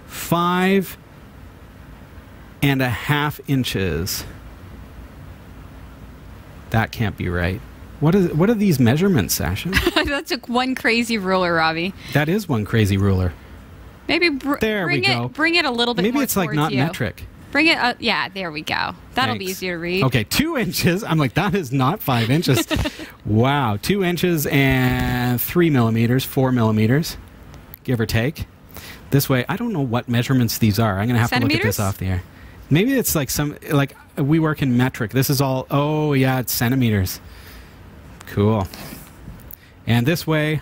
5.5 inches. That can't be right. What are these measurements, Sasha? That's one crazy ruler, Robbie. That is one crazy ruler. Maybe There we go. Bring it a little bit Maybe more it's like towards not you. metric. Bring it up. Yeah, there we go. That'll be Thanks. easier to read. Okay, 2 inches. I'm like, that is not 5 inches. Wow, 2 inches and 3 millimeters, 4 millimeters, give or take. This way, I don't know what measurements these are. I'm going to have to look at this off the air. Maybe it's like we work in metric. This is all, oh yeah, it's centimeters. Cool. And this way,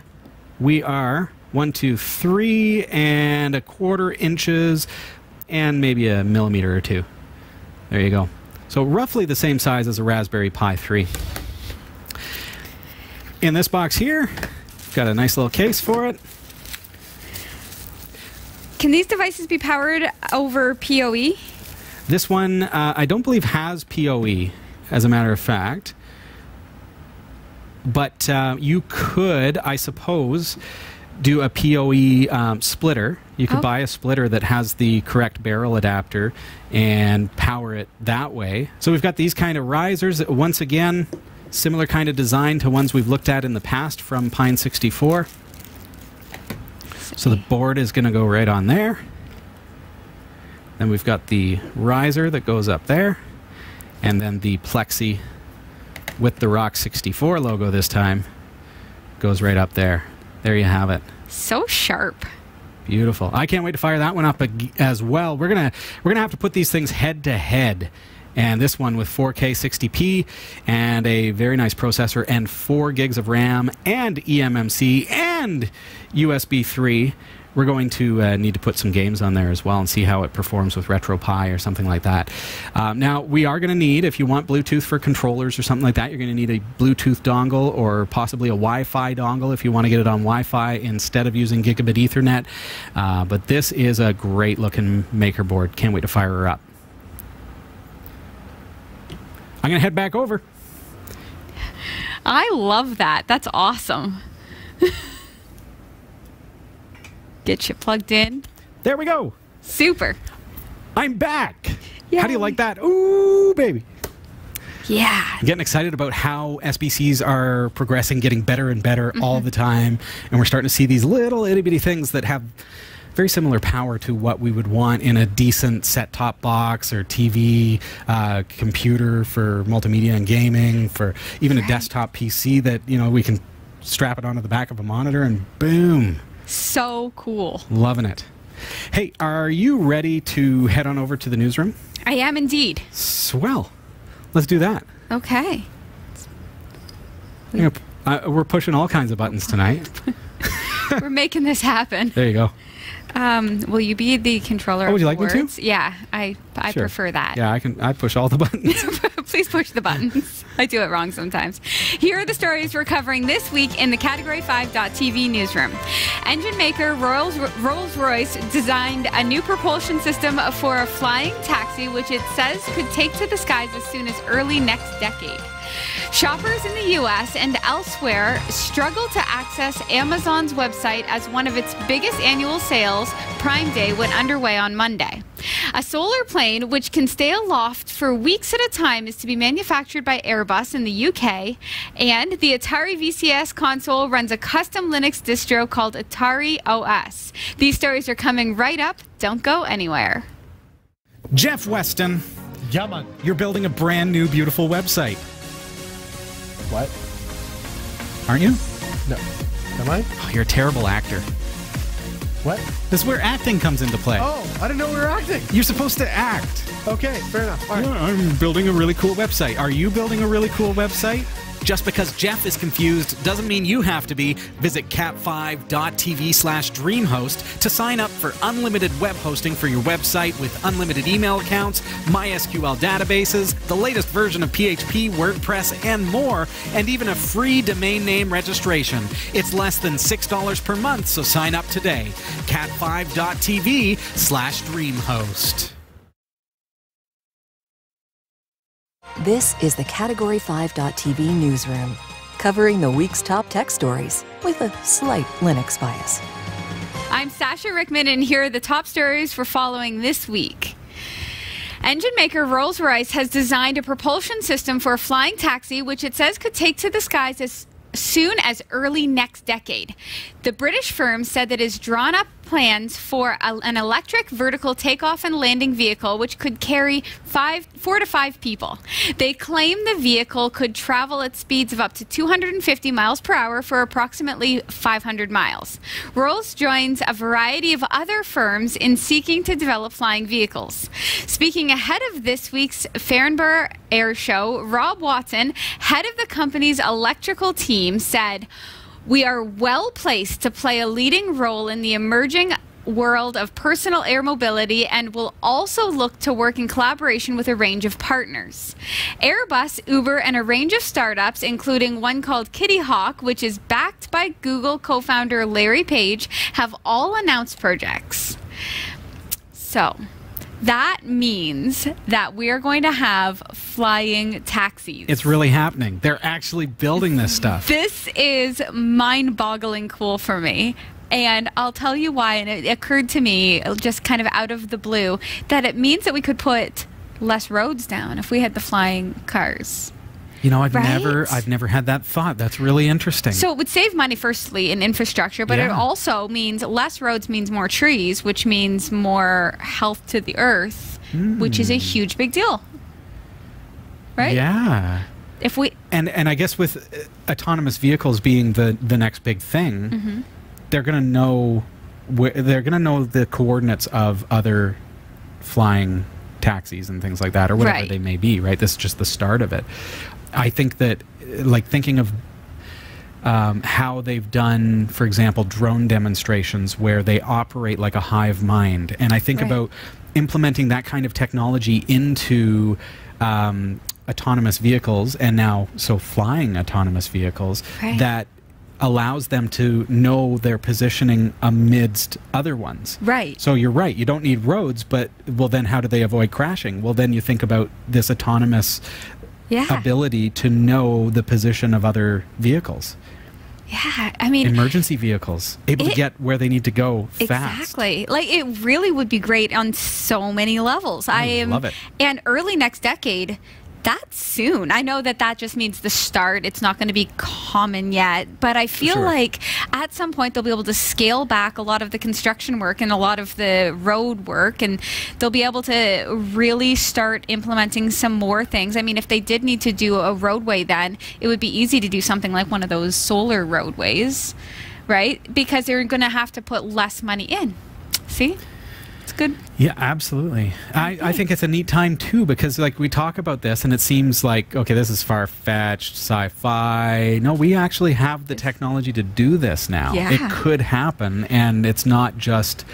we are 1, 2, 3.25 inches and maybe a millimeter or 2. There you go. So roughly the same size as a Raspberry Pi 3. In this box here, got a nice little case for it. Can these devices be powered over PoE? This one, I don't believe has PoE, as a matter of fact. but you could, I suppose, do a PoE splitter. You could buy a splitter that has the correct barrel adapter and power it that way. So we've got these kind of risers. Once again, similar kind of design to ones we've looked at in the past from Pine 64. So the board is going to go right on there. Then we've got the riser that goes up there. And then the plexi with the Rock 64 logo this time goes right up there. There you have it. So sharp. Beautiful. I can't wait to fire that one up as well. We're gonna have to put these things head to head. And this one with 4K 60p and a very nice processor and 4 gigs of RAM and eMMC and USB 3. We're going to need to put some games on there as well and see how it performs with RetroPie or something like that. Now, we are going to need, if you want Bluetooth for controllers or something like that, you're going to need a Bluetooth dongle or possibly a Wi-Fi dongle if you want to get it on Wi-Fi instead of using Gigabit Ethernet. But this is a great-looking maker board. Can't wait to fire her up. I'm going to head back over. I love that. That's awesome. Get you plugged in. There we go. Super. I'm back. Yay. How do you like that? Ooh, baby. Yeah. I'm getting excited about how SBCs are progressing, getting better and better all the time. And we're starting to see these little itty-bitty things that have very similar power to what we would want in a decent set-top box or TV, computer for multimedia and gaming, for even a desktop PC that, you know, we can strap it onto the back of a monitor and boom. So cool. Loving it. Hey, are you ready to head on over to the newsroom? I am indeed. Swell. Let's do that. Okay. You know, we're pushing all kinds of buttons tonight. We're making this happen. There you go. Will you be the controller? Oh, would you like of me words? to? Yeah, I Sure. prefer that. Yeah, I push all the buttons. Please push the buttons. I do it wrong sometimes. Here are the stories we're covering this week in the Category 5.tv newsroom. Engine maker Rolls-Royce designed a new propulsion system for a flying taxi, which it says could take to the skies as soon as early next decade. Shoppers in the U.S. and elsewhere struggle to access Amazon's website as one of its biggest annual sales, Prime Day, went underway on Monday. A solar plane, which can stay aloft for weeks at a time, is to be manufactured by Airbus in the UK, and the Atari VCS console runs a custom Linux distro called Atari OS. These stories are coming right up. Don't go anywhere. Jeff Weston, Yeah, man. you're building a brand new, beautiful website, What? aren't you? No. Am I? Oh, you're a terrible actor. What? This is where acting comes into play. Oh, I didn't know we were acting. You're supposed to act. Okay, fair enough. All right. Yeah, I'm building a really cool website. Are you building a really cool website? Just because Jeff is confused doesn't mean you have to be. Visit cat5.tv/dreamhost to sign up for unlimited web hosting for your website with unlimited email accounts, MySQL databases, the latest version of PHP, WordPress, and more, and even a free domain name registration. It's less than $6 per month, so sign up today. cat5.tv/dreamhost. This is the Category 5.tv newsroom, covering the week's top tech stories with a slight Linux bias. I'm Sasha Rickman, and here are the top stories we're following this week. Engine maker Rolls-Royce has designed a propulsion system for a flying taxi, which it says could take to the skies as soon as early next decade. The British firm said that it has drawn up plans for an electric vertical takeoff and landing vehicle which could carry 4 to 5 people. They claim the vehicle could travel at speeds of up to 250 miles per hour for approximately 500 miles. Rolls joins a variety of other firms in seeking to develop flying vehicles. Speaking ahead of this week's Farnborough Air Show, Rob Watson, head of the company's electrical team, said, "We are well placed to play a leading role in the emerging world of personal air mobility and will also look to work in collaboration with a range of partners." Airbus, Uber, and a range of startups, including one called Kitty Hawk, which is backed by Google co-founder Larry Page, have all announced projects. So, That means that we're going to have flying taxis. It's really happening. They're actually building this stuff. This is mind-boggling cool for me. And I'll tell you why. And it occurred to me just kind of out of the blue that it means that we could put less roads down if we had the flying cars. You know, I've Right? never had that thought. That's really interesting. So it would save money, firstly, in infrastructure, but it Yeah. also means less roads means more trees, which means more health to the earth, which is a huge big deal. Right? Yeah. If we And I guess with autonomous vehicles being the next big thing, they're going to know the coordinates of other flying taxis and things like that, or whatever Right. they may be. Right. This is just the start of it. I think that, like, thinking of how they've done, for example, drone demonstrations where they operate like a hive mind, and I think Right. about implementing that kind of technology into autonomous vehicles, and now flying autonomous vehicles, Right. that allows them to know their positioning amidst other ones. Right. So you're right, you don't need roads, but well, then how do they avoid crashing? Well, then you think about this autonomous yeah. ability to know the position of other vehicles, Yeah. I mean, emergency vehicles, able to It- get where they need to go fast. exactly. Like, it really would be great on so many levels. I love it. And early next decade, that's soon. I know that just means the start. It's not going to be common yet, but I feel Sure. like at some point they'll be able to scale back a lot of the construction work and a lot of the road work, and they'll be able to really start implementing some more things. I mean, if they did need to do a roadway, then it would be easy to do something like one of those solar roadways, right? Because they're going to have to put less money in. See? It's good. Yeah, absolutely. I think it's a neat time too, because like we talk about this and it seems like, okay, this is far-fetched sci-fi. No, we actually have the technology to do this now. Yeah. It could happen, and it's not just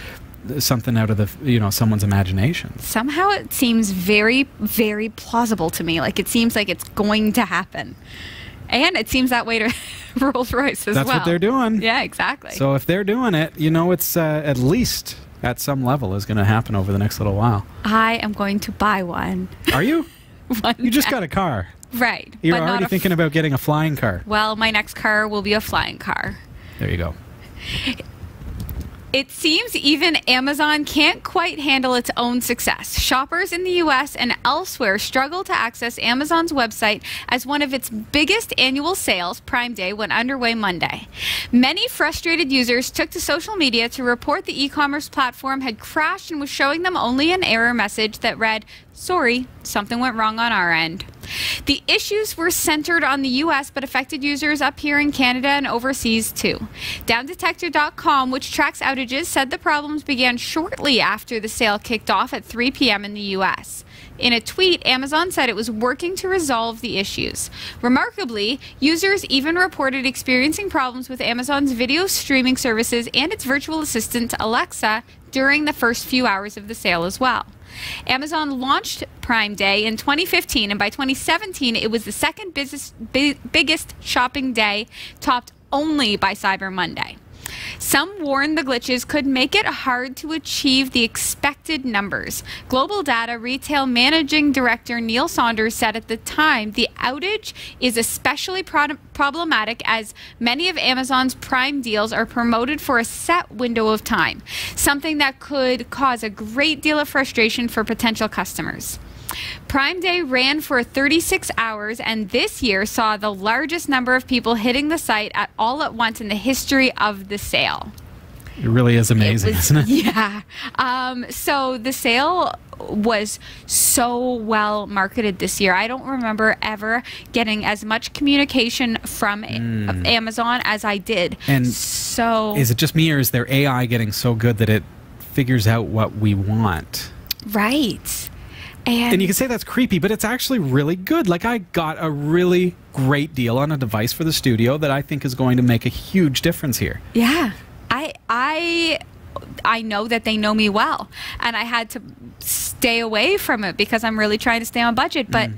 something out of someone's imagination. Somehow it seems very, very plausible to me. Like, it seems like it's going to happen. And it seems that way to Rolls-Royce as well. That's what they're doing. Yeah, exactly. So if they're doing it, it's at least at some level is going to happen over the next little while. I am going to buy one. Are you? One You just day. got a car. Right. You're but not already thinking about getting a flying car. Well, my next car will be a flying car. There you go. It seems even Amazon can't quite handle its own success. Shoppers in the US and elsewhere struggle to access Amazon's website as one of its biggest annual sales, Prime Day, went underway Monday. Many frustrated users took to social media to report the e-commerce platform had crashed and was showing them only an error message that read, "Sorry, something went wrong on our end." The issues were centered on the US but affected users up here in Canada and overseas too. Downdetector.com, which tracks outages, said the problems began shortly after the sale kicked off at 3 p.m. in the US. In a tweet, Amazon said it was working to resolve the issues. Remarkably, users even reported experiencing problems with Amazon's video streaming services and its virtual assistant, Alexa, during the first few hours of the sale as well. Amazon launched Prime Day in 2015, and by 2017, it was the second biggest shopping day, topped only by Cyber Monday. Some warned the glitches could make it hard to achieve the expected numbers. Global Data Retail Managing Director Neil Saunders said at the time the outage is especially problematic as many of Amazon's Prime deals are promoted for a set window of time, something that could cause a great deal of frustration for potential customers. Prime Day ran for 36 hours and this year saw the largest number of people hitting the site all at once in the history of the sale. It really is amazing, isn't it? Yeah. So the sale was so well marketed this year. I don't remember ever getting as much communication from Amazon as I did. And so is it just me, or is their AI getting so good that it figures out what we want? right. And you can say that's creepy, but it's actually really good. Like, I got a really great deal on a device for the studio that I think is going to make a huge difference here. Yeah. I know that they know me well, and I had to stay away from it because I'm really trying to stay on budget, but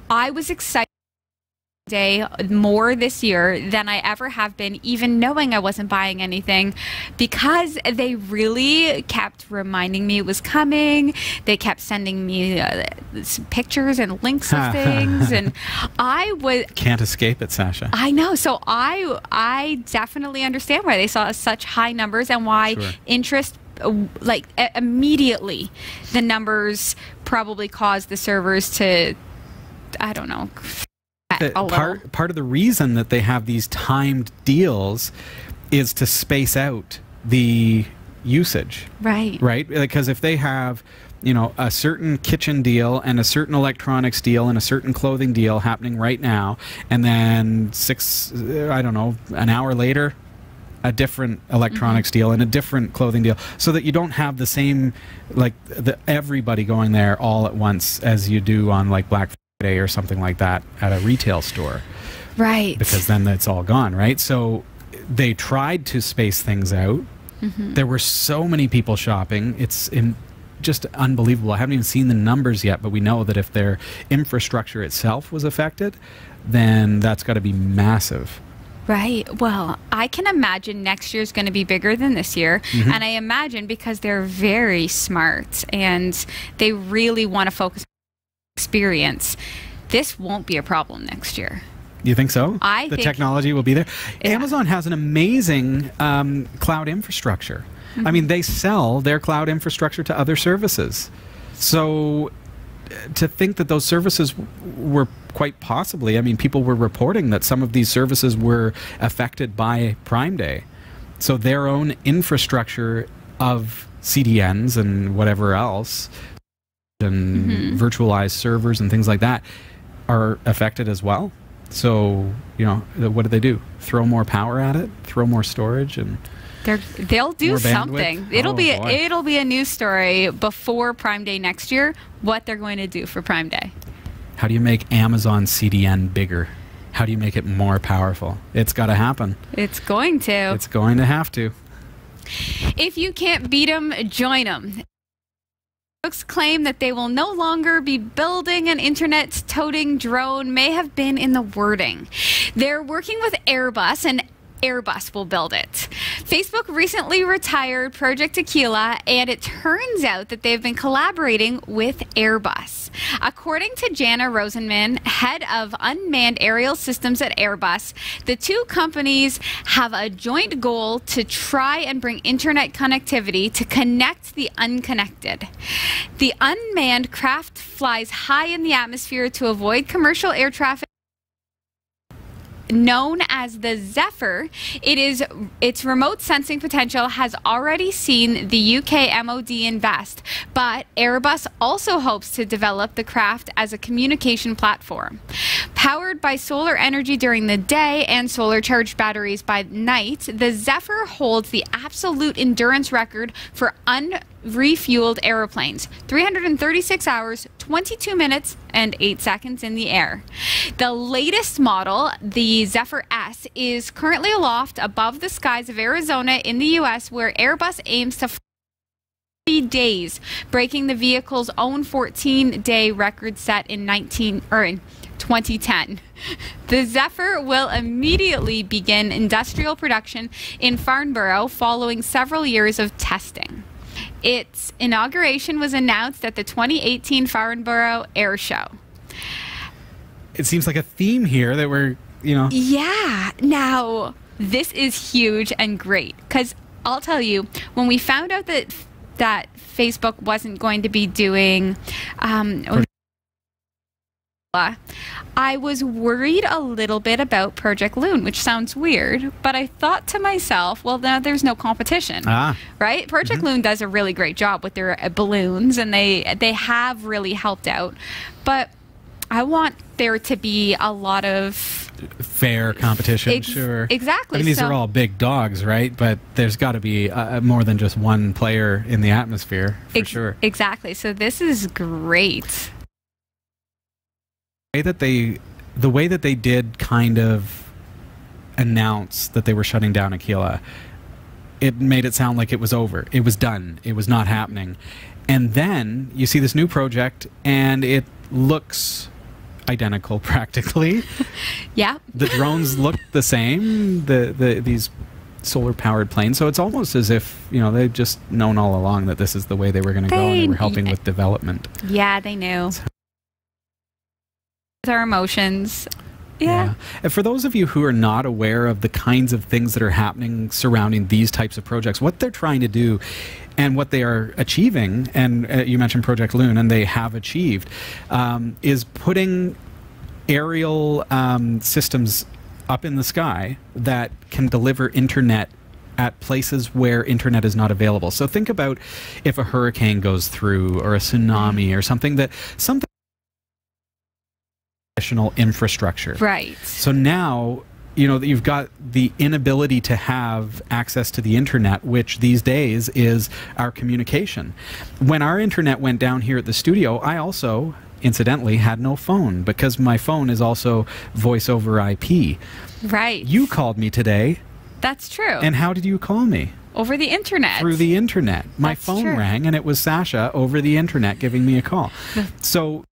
I was excited Day more this year than I ever have been, even knowing I wasn't buying anything, because they really kept reminding me it was coming. They kept sending me pictures and links of things, and I was Can't escape it, Sasha. I know. So I definitely understand why they saw such high numbers and why interest. Like immediately, the numbers probably caused the servers to, I don't know. Part of the reason that they have these timed deals is to space out the usage. Right. Because if they have, you know, a certain kitchen deal and a certain electronics deal and a certain clothing deal happening right now, and then an hour later, a different electronics deal and a different clothing deal, so that you don't have the same, like, everybody going there all at once as you do on like Black Friday or something like that at a retail store. Right. Because then it's all gone, right? So they tried to space things out. There were so many people shopping. It's just unbelievable. I haven't even seen the numbers yet, but we know that if their infrastructure itself was affected, then that's got to be massive. Right. Well, I can imagine next year's going to be bigger than this year. And I imagine because they're very smart and they really want to focus on experience, this won't be a problem next year. You think so? I think the think technology will be there. Yeah. Amazon has an amazing cloud infrastructure. I mean, they sell their cloud infrastructure to other services. So to think that those services were quite possibly, I mean, people were reporting that some of these services were affected by Prime Day. So their own infrastructure of CDNs and whatever else, and virtualized servers and things like that, are affected as well. So, you know, what do? Throw more power at it? Throw more storage? And they'll do more something. bandwidth? It'll be a news story before Prime Day next year, what they're going to do for Prime Day. How do you make Amazon CDN bigger? How do you make it more powerful? It's got to happen. It's going to. It's going to have to. If you can't beat them, join them. Folks claim that they will no longer be building an internet-toting drone may have been in the wording. They're working with Airbus, and Airbus will build it. Facebook recently retired Project Aquila, and it turns out that they've been collaborating with Airbus. According to Jana Rosenman, head of unmanned aerial systems at Airbus, the two companies have a joint goal to try and bring internet connectivity to connect the unconnected. The unmanned craft flies high in the atmosphere to avoid commercial air traffic. Known as the Zephyr, its remote sensing potential has already seen the UK MOD invest, but Airbus also hopes to develop the craft as a communication platform. Powered by solar energy during the day and solar charged batteries by night, the Zephyr holds the absolute endurance record for unrefueled aeroplanes: 336 hours, 22 minutes, and 8 seconds in the air. The latest model, the Zephyr S, is currently aloft above the skies of Arizona in the U.S., where Airbus aims to fly 30 days, breaking the vehicle's own 14-day record set in 2010. The Zephyr will immediately begin industrial production in Farnborough following several years of testing. Its inauguration was announced at the 2018 Farnborough Air Show. It seems like a theme here that we're, you know. Yeah. Now, this is huge and great, because I'll tell you, when we found out that Facebook wasn't going to be doing I was worried a little bit about Project Loon, which sounds weird, but I thought to myself, well, now there's no competition, right? Project Loon does a really great job with their balloons, and they have really helped out, but I want there to be a lot of fair competition. Sure, exactly. I mean, these are all big dogs, right? But there's got to be more than just one player in the atmosphere, for sure. Exactly. So this is great. The way that they did kind of announce that they were shutting down Aquila, it made it sound like it was over. It was done. It was not happening. And then you see this new project, and it looks identical practically. Yeah. The drones look the same, these solar-powered planes. So it's almost as if, they've just known all along that this is the way they were going to go, and they were helping with development. Yeah, they knew. With our emotions. Yeah. And for those of you who are not aware of the kinds of things that are happening surrounding these types of projects, what they're trying to do and what they are achieving, and you mentioned Project Loon, and they have achieved, is putting aerial systems up in the sky that can deliver internet at places where internet is not available. So think about if a hurricane goes through, or a tsunami, or something additional infrastructure. Right. So now, that you've got the inability to have access to the internet, which these days is our communication. When our internet went down here at the studio, I also, incidentally, had no phone, because my phone is also voice over IP. Right. You called me today. That's true. And how did you call me? Over the internet. Through the internet. My That's phone true. rang, and it was Sasha over the internet giving me a call. So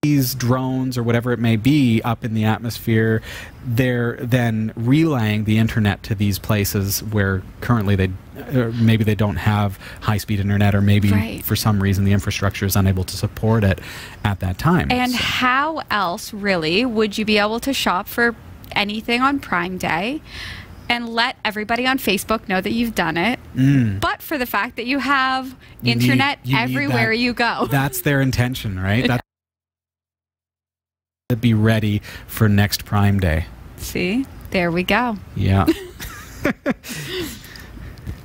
these drones, or whatever it may be, up in the atmosphere, they're then relaying the internet to these places where currently maybe they don't have high-speed internet, or maybe for some reason the infrastructure is unable to support it at that time. And how else, really, would you be able to shop for anything on Prime Day and let everybody on Facebook know that you've done it, but for the fact that you have internet everywhere you go? That's their intention, right? That's to be ready for next Prime Day. See, there we go. Yeah.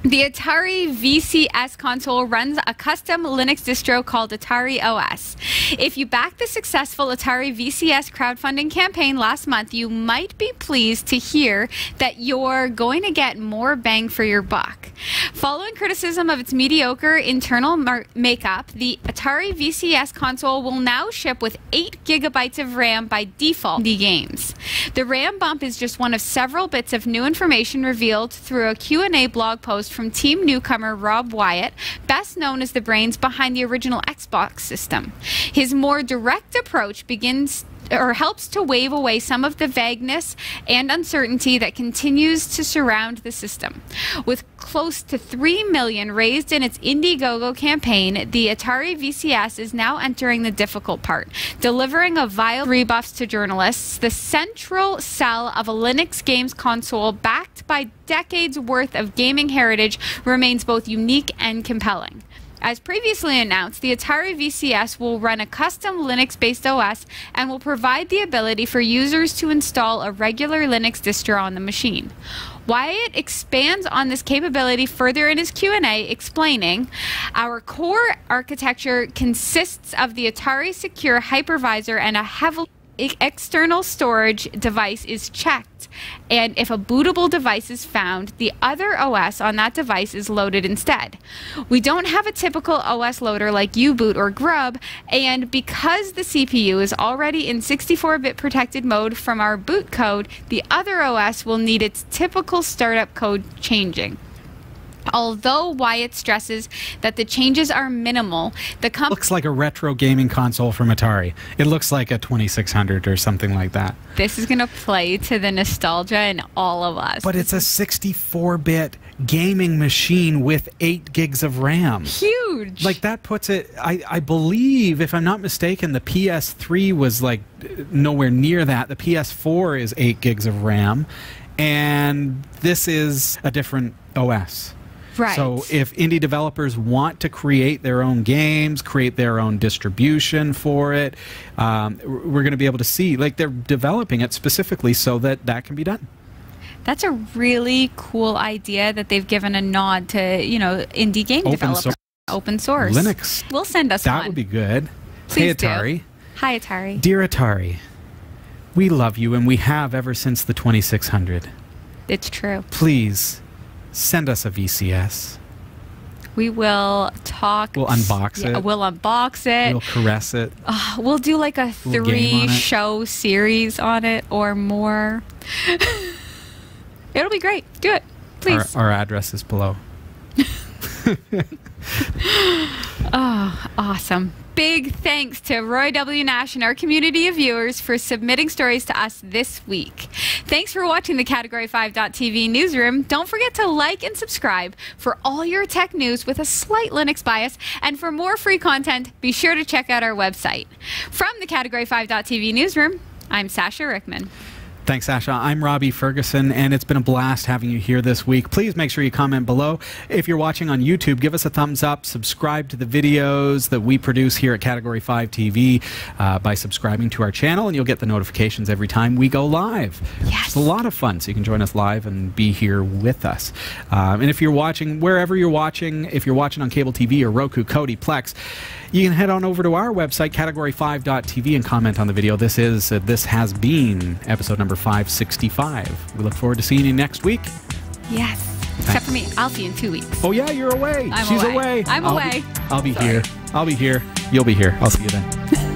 The Atari VCS console runs a custom Linux distro called Atari OS. If you backed the successful Atari VCS crowdfunding campaign last month, you might be pleased to hear that you're going to get more bang for your buck. Following criticism of its mediocre internal makeup, the Atari VCS console will now ship with 8 gigabytes of RAM by default in the games. The RAM bump is just one of several bits of new information revealed through a Q&A blog post from team newcomer Rob Wyatt, best known as the brains behind the original Xbox system. His more direct approach helps to wave away some of the vagueness and uncertainty that continues to surround the system. With close to $3 million raised in its Indiegogo campaign, the Atari VCS is now entering the difficult part, delivering a vile rebuffs to journalists, the central cell of a Linux games console backed by decades worth of gaming heritage remains both unique and compelling. As previously announced, the Atari VCS will run a custom Linux-based OS and will provide the ability for users to install a regular Linux distro on the machine. Wyatt expands on this capability further in his Q&A, explaining, "Our core architecture consists of the Atari Secure Hypervisor, and a heavily external storage device is checked, and if a bootable device is found, the other OS on that device is loaded instead. We don't have a typical OS loader like U-Boot or Grub, and because the CPU is already in 64-bit protected mode from our boot code, the other OS will need its typical startup code changing." Although Wyatt stresses that the changes are minimal, the company looks like a retro gaming console from Atari. It looks like a 2600 or something like that. This is going to play to the nostalgia in all of us. But it's a 64-bit gaming machine with 8 gigs of RAM. Huge! Like, that puts it, I believe, if I'm not mistaken, the PS3 was like nowhere near that. The PS4 is 8 gigs of RAM, and this is a different OS. Right. So if indie developers want to create their own games, create their own distribution for it, we're going to be able to see, like, they're developing it specifically so that that can be done. That's a really cool idea that they've given a nod to, indie game developers. Open source. Linux. We'll send us that one. Would be good. Please hey, Atari. do. Hi, Atari. Dear Atari, we love you, and we have ever since the 2600. It's true. Please send us a VCS. We will talk. We'll unbox it. We'll unbox it. We'll caress it. We'll do like a 3-show series on it or more. It'll be great. Do it, please. Our address is below. Oh, awesome. big thanks to Roy W. Nash and our community of viewers for submitting stories to us this week. Thanks for watching the Category 5.tv newsroom. Don't forget to like and subscribe for all your tech news with a slight Linux bias. And for more free content, be sure to check out our website. From the Category 5.tv newsroom, I'm Sasha Rickman. Thanks, Sasha. I'm Robbie Ferguson, and it's been a blast having you here this week. Please make sure you comment below. If you're watching on YouTube, give us a thumbs up. Subscribe to the videos that we produce here at Category 5 TV by subscribing to our channel, and you'll get the notifications every time we go live. Yes. It's a lot of fun, so you can join us live and be here with us. And if you're watching, wherever you're watching, if you're watching on cable TV or Roku, Kodi, Plex, you can head on over to our website, category5.tv, and comment on the video. This has been episode number 565. We look forward to seeing you next week. Yes. Except for me. I'll see you in 2 weeks. Oh, yeah, you're away. She's away. I'm away. I'll be here. I'll be here. You'll be here. I'll see you then.